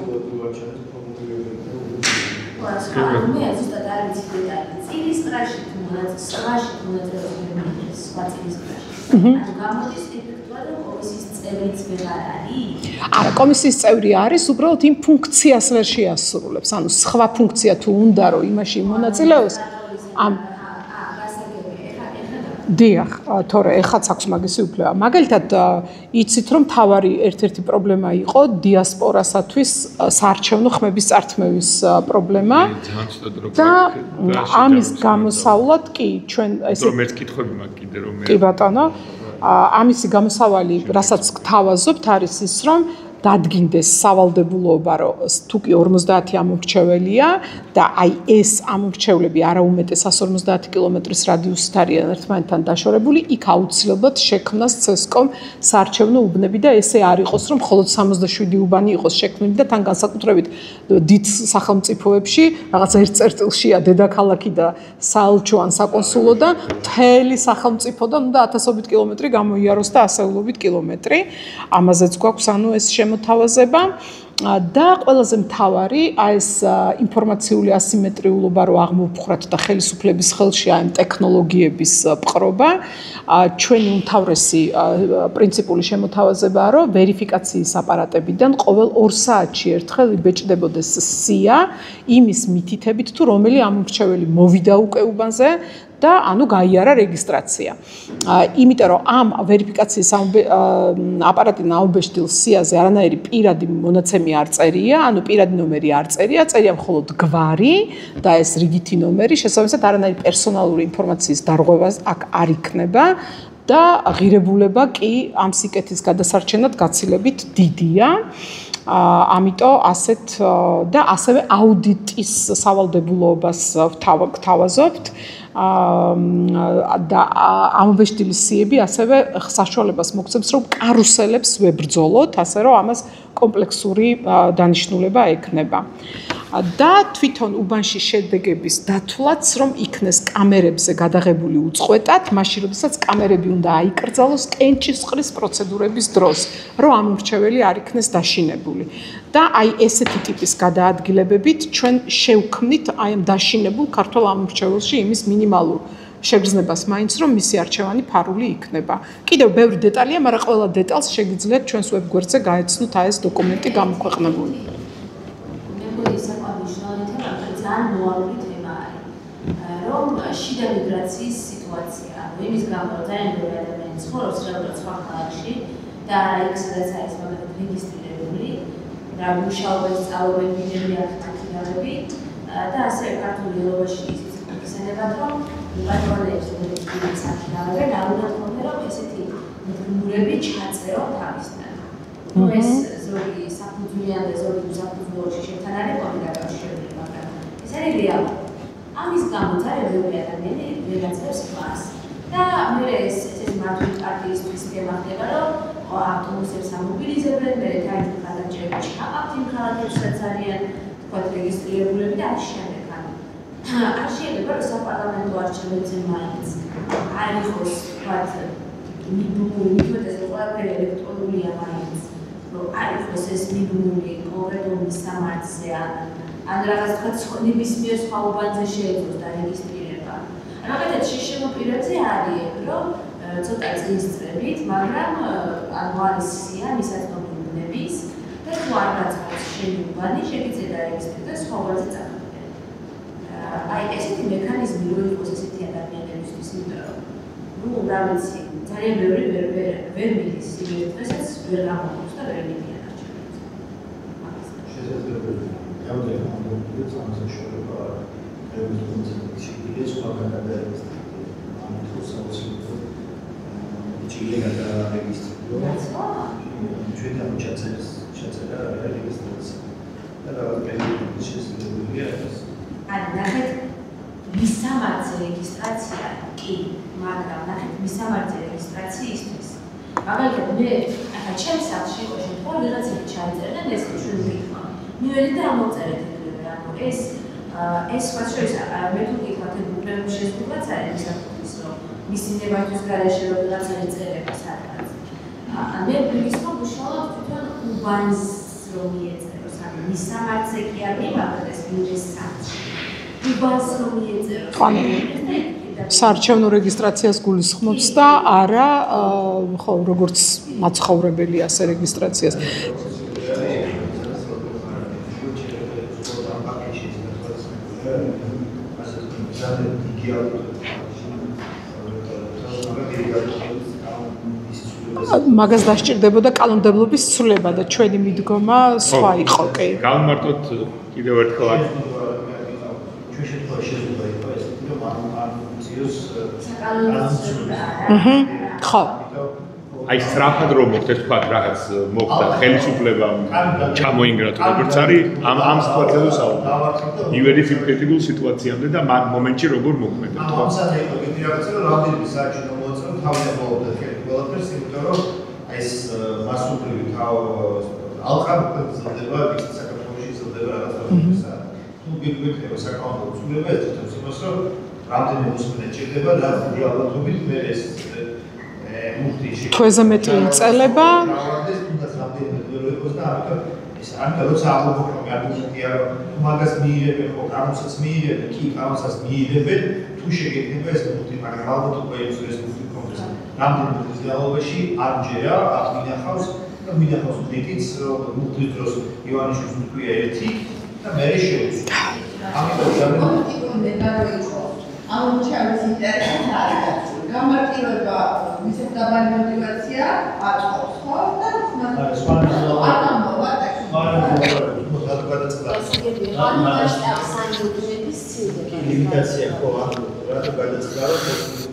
S4: მე ზუსტად არ ვიცი დეტალი. წილის ყრაში თუ მონაწილეობს სხვა წილის ყრაში. ანუ გამოდის ეფექტურად რომ კომისიის წევრიც ვეღარ არის?
S1: არა, კომისიის წევრი არის, უბრალოდ იმ ფუნქციას ვერ შეასრულებს. ანუ სხვა ფუნქცია თუ უნდა რომ იმაში მონაწილეოს, ამ დიახ, თორე ეხაც აქვს მაგისი უფლება. მაგალითად, იცით რომ თავარი ერთ-ერთი პრობლემა იყო დიასპორასათვის საარჩევნო ხმების წართმევის პრობლემა. და ამის გამოსავლად კი ჩვენ ესე
S2: მეც კითხვები მაქვს კიდე რომ
S1: კი ბატონო, ამისი გამოსავალი, რასაც გთავაზობთ, არის ის რომ დადგინდეს სავალდებულოება, რომ თუ კი 50 ამომრჩეველია და აი ეს ამომრჩევლები არაუმეტეს 150 კილომეტრის რადიუსით არიან ერთმანეთთან დაშორებული, იქ აუცილებლად შექმნას CESCOM საარჩევნო უბნები და ესე არ იყოს, რომ მხოლოდ 67 უბანი იყოს შექმნილი და თან განსაკუთრებით დიდ სახელმწიფოებში, რაღაც ერთ წერტილშია დედაქალაქი და საელჩო ან საკონსულო და მთელი სახელმწიფოდან უნდა 1000 კილომეტრი გამოიაროს და ასეულობით კილომეტრი. ამაზეც გვაქვს ანუ ეს მოთავაზება და ყველაზე მთავარი ეს ინფორმაციული ასიმეტრიულობა რო აღმოფხვრათ და ხელისუფლების ხელში ამ ტექნოლოგიების პყრობა ჩვენი უმთავრესი პრინციპული შემოთავაზებაა რომ ვერიფიკაციის აპარატებიდან ყოველ 2 საათში ერთხელ იბეჭდებოდეს სია იმის მითითებით თუ რომელი ამომრჩეველი მოვიდა უკვე უბანზე და ანუ გაიარა რეგისტრაცია. იმიტომ რომ ამ ვერიფიკაციის აპარატიდან აუბეჭდილ სიაზე არანაირი პირადი მონაცემი არ წერია, ანუ პირადი ნომერი არ წერია, წერია მხოლოდ გვარი და ეს რიგითი ნომერი, შესაბამისად არანაირი პერსონალური ინფორმაციის დარღვევა აქ არ იქნება და ღირებულება კი ამ სიკეთის გადასარჩენად გაცილებით დიდია. ამიტომ ასეთ და ასევე აუდიტის სავალდებულოებას ვთავაზობთ. და ამობეჭდილი სიები ასევე საშუალებას მოგცემს რომ კარუსელებს ვებრძოლოთ, ასე რომ ამას კომპლექსური დანიშნულება ექნება. და თვითონ უბანში შედეგების დათვლაც რომ იქნეს კამერებზე გადაღებული უწყვეტად, მაშინ როდესაც კამერები უნდა აიკრძალოს კენჭისყრის პროცედურების დროს, რომ ამომრჩეველი არ იქნეს დაშინებული. და აი ესეთი ტიპის გადაადგილებებით ჩვენ შევქმნით აი ამ დაშინებულ ქართველ ამომრჩეველში იმის მინიმალურ შეგრძნებას მაინც რომ მისი არჩევანი ფარული იქნება. კიდევ ბევრი დეტალია, მაგრამ ყველა დეტალს შეგიძლიათ ჩვენს ვებგვერდზე გაეცნოთ ეს დოკუმენტი გამოქვეყნებული.
S4: ძალიან მოვალული თემა არის, რომ შიდა მიგრაციის სიტუაცია, იმის გამო რომ ძალიან ბევრი ადამიანი ცხოვრობს რაღაც სხვა ქალაქში და იქ სადაც არის მაგალითად რეგისტრირებული, და მუშაობენ, სწავლობენ მიდები აქ მანქინალები და ასე ქართული ენობაში ისიც იხსენებათ, რომ პატრონებს რეგისტრირების მანქინალები და უნდა თქონდე რომ ესეთი მდგომარეები ჩაწერონ თავისთან. ეს ზოგი საფუძვლიან და ზოგი უსაფუძვლოებში შეთანხმება არის დაკავშირებული, მაგრამ ეს არის რეალური. ამის გამო ძალიან ბევრი ადამიანი ვერაცებს ყავს. და მე ეს მართული პარტიისთვის გემახდება, რომ ავტობუსებს ამობილიზებენ, მე დაიწყო გადაჭრები ჩაყავთ იმ ქალაქებსაც არიან თქვა რეგისტრირებულები და ასე შემდეგ. არ შეიძლება რომ საპარლამენტო არჩევნებზე მაინც არ იყოს თქვა მიბმული ყველაფერი ელექტრონულია მაინც. არ იყოს ეს მიბმული კონკრეტული სამართზე ან რაღაც თქვა ნებისმიერ სხვა უბანზე შეეძლოს დარეგისტრირება. მაგალითად შემოპირებზე არის რომ ცოტა წლის წლებით, მაგრამ ანუ არის სია მისაწვდომლების და თუ არ გაწყობს შენი უბანი, შეგიძლია დარეგისტრირდეს სხვა უბანზე წახვიდე. აი ესეთი მექანიზმი რო იყოს ესეთი ადამიანებისთვის, იმიტომ რომ რა ვიცი, ძალიან ბევრი ვერ მიდის იგივე დღესაც ვერ გამოდის და ვერ მიდიან არჩევნებზე.
S5: შესაძლებელი რამდენი ამბობთ ამაზე შეიძლება ეს სხვა გადადეს ამ თვალსაჩინო ჩილე გადარეგისტრირება ჩვენ ამ ჩაწერა რეგისტრაცია და რაღაც პერიოდი შესაძლებელია ეს
S4: ანუ ნახეთ მისამართზე რეგისტრაცია კი მაგრამ ნახეთ მისამართზე რეგისტრაციისთვის მაგალითად მე ახლა ჩემს სახლში იყო შემთხვევა ვიღაცები ჩაიწერდნენ ეს ჩვენ ვიქნა მივედი და ამოვწერეთ ანუ ეს სხვა შორის მე თუ გითხრათ უბრალოდ შეზღუდვაც არის საკუთრის რომ მისი ნებართვის გარეშე რომ ვიღაცა იწერება სადღაც მე ვიგისმოთ უშუალოდ თვითონ უბანს რომ იეწეროს ანუ მისამართზე კი არ მივაგდეს ეს ბიუჯეტის სახლში უბანს რომ იეწეროს
S1: საარჩევნო რეგისტრაციას გულისხმობს და არა ხო როგორც მაცხოვრებელი ასე რეგისტრაციას მაგას დასჭირდებოდა კანონმდებლობის ცვლილება და ჩვენი მიდგომა სხვა იყო კი.
S2: გავმარტოთ კიდევ ერთხელ აქ.
S5: ჩვენ შემთხვევაში შეიძლება იყოს ეს რომ ამ ფუნქციას
S1: ხო.
S2: აი სწრაფად რომ მოხდეს თქვა რაღაც მოხდა ხელისუფლება ჩამოინგრა თუ როგორც არის ამ სიტუაციაზე საუბრობ. ივერის იმ კრიტიკულ სიტუაციამდე და მომენტში როგორ მოქმედებს.
S5: ამასაც იყო კიდე რაღაცა რომ რამდენიმე საათში მოუწევთ თავზე მოუწევთ ყველაფერს იმიტომ რომ ეს მასობრივი ალყა გრძელდება ის საქართველოში გრძელდება რაღაცა თუ გიგვექნება საკანონმდებლო ცვლილება ეს თვითონ იმას რომ რამდენიმე მოსმენა ჭირდება და დიდი ალბათობით მე ეს
S1: თვეზე მეტი იწელება
S5: ამიტომ როცა ამბობთ არგუმენტია რომ მაგას მიიღებენ ხო კანონსაც მიიღებენ კი კანონსაც მიიღებენ თუ შეგექნება ეს მუხტი მაგრამ ალბათ უკვე ეს მუხტი კონკრეტ რამდენი დღის განმავლობაში არ ჯერა აქ მინახავს და მინახავს დეტიც რომ მუხტის დროს ივანიშვილს თქვია ერთი და მე შევეცი ამიტომ
S3: ძალიან ამ ჩავის ინტერესი არის გამარტივება მისის დაბალი мотиваცია აწყობს ხო და
S5: ლიმიტაცია ხო ანუ რა გადაწყდა რომ